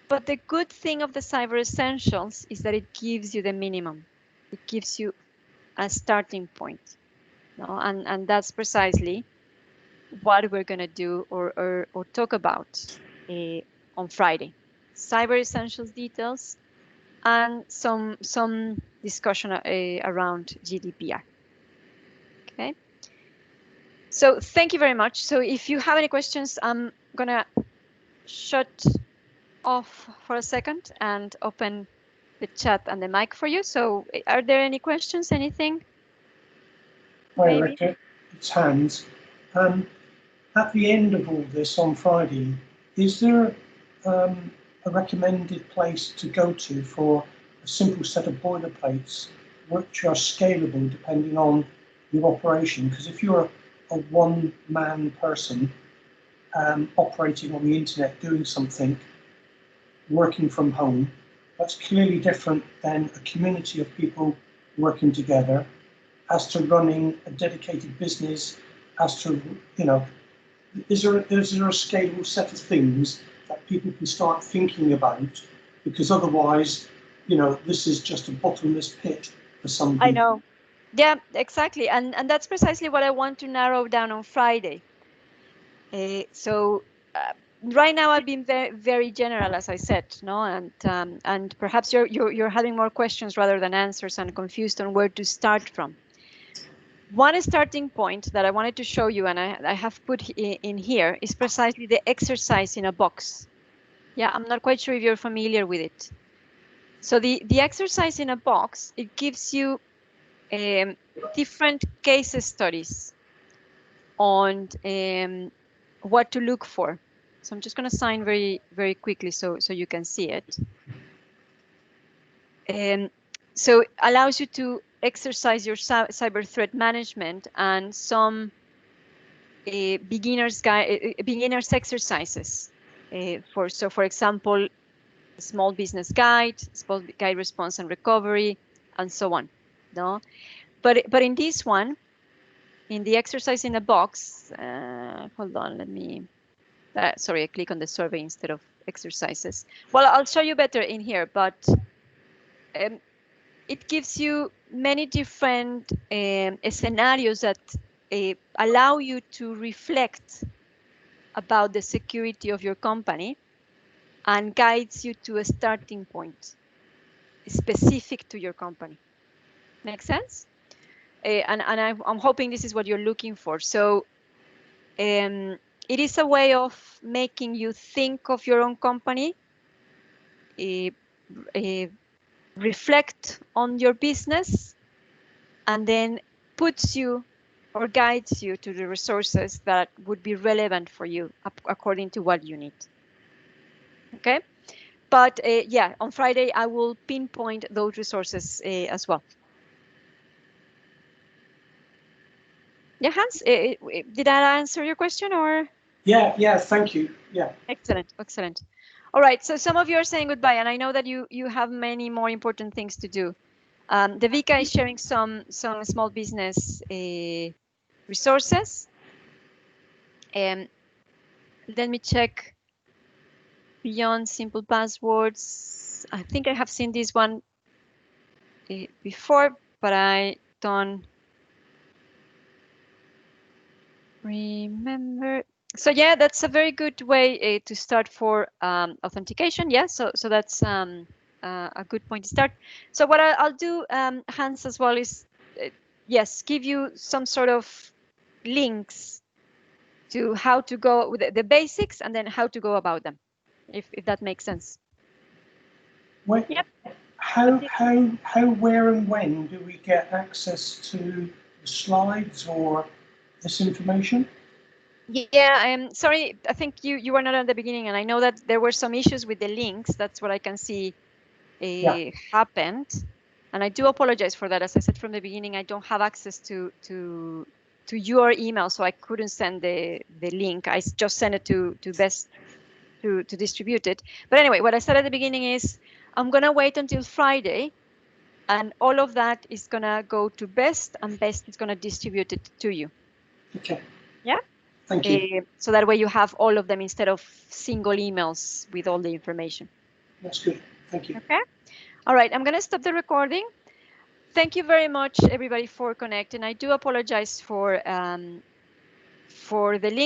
But the good thing of the Cyber Essentials is that it gives you the minimum. It gives you a starting point. No? And that's precisely what we're going to do or talk about on Friday. Cyber Essentials details and some discussion around GDPR. Okay. So thank you very much. So if you have any questions, I'm going to shut off for a second and open the chat and the mic for you. So are there any questions, anything? Hi, Rebecca. It's Hans. At the end of all this on Friday, is there a recommended place to go to for a simple set of boilerplates which are scalable depending on your operation? Because if you're a one-man person operating on the internet, doing something, working from home, that's clearly different than a community of people working together, as to running a dedicated business, as to, you know, is there a scalable set of things that people can start thinking about? Because otherwise, you know, this is just a bottomless pit for some people. I know. Yeah, exactly. And that's precisely what I want to narrow down on Friday. So right now I've been very, very general, as I said, no, and perhaps you're having more questions rather than answers and confused on where to start from. One starting point that I wanted to show you, and I have put in here, is precisely the exercise in a box. Yeah, I'm not quite sure if you're familiar with it. So the exercise in a box, it gives you different case studies on what to look for. So I'm just going to sign very, very quickly so you can see it. So it allows you to exercise your cyber threat management and some beginners exercises. For example, small business guide, small guide response and recovery, and so on. No, but in this one, in the exercise in a box, hold on, let me Sorry, I click on the survey instead of exercises. Well, I'll show you better in here, but it gives you many different scenarios that allow you to reflect about the security of your company and guides you to a starting point specific to your company. Make sense? And I'm hoping this is what you're looking for. So it is a way of making you think of your own company, reflect on your business, and then puts you or guides you to the resources that would be relevant for you according to what you need. Okay? But yeah, on Friday, I will pinpoint those resources as well. Yeah, Hans, did I answer your question or? Yeah, thank you. Yeah. Excellent, excellent. All right, so some of you are saying goodbye, and I know that you have many more important things to do. Devika is sharing some small business resources. Let me check beyond simple passwords. I think I have seen this one before, but I don't remember. So yeah, that's a very good way to start for authentication. Yeah, so that's a good point to start. So what I'll do, Hans, as well is, yes, give you some sort of links to how to go with the basics and then how to go about them, if that makes sense. Well, Yep. How, where, and when do we get access to the slides or this information? Yeah, I'm sorry. I think you were not at the beginning, and I know that there were some issues with the links. That's what I can see happened, and I do apologize for that. As I said from the beginning, I don't have access to your email, so I couldn't send the link. I just sent it to Best to distribute it. But anyway, what I said at the beginning is I'm gonna wait until Friday, and all of that is gonna go to Best, and Best is gonna distribute it to you. Okay. Yeah. Thank you. So that way you have all of them instead of single emails with all the information. That's good. Thank you. Okay. All right. I'm going to stop the recording. Thank you very much, everybody, for connecting. I do apologize for the link.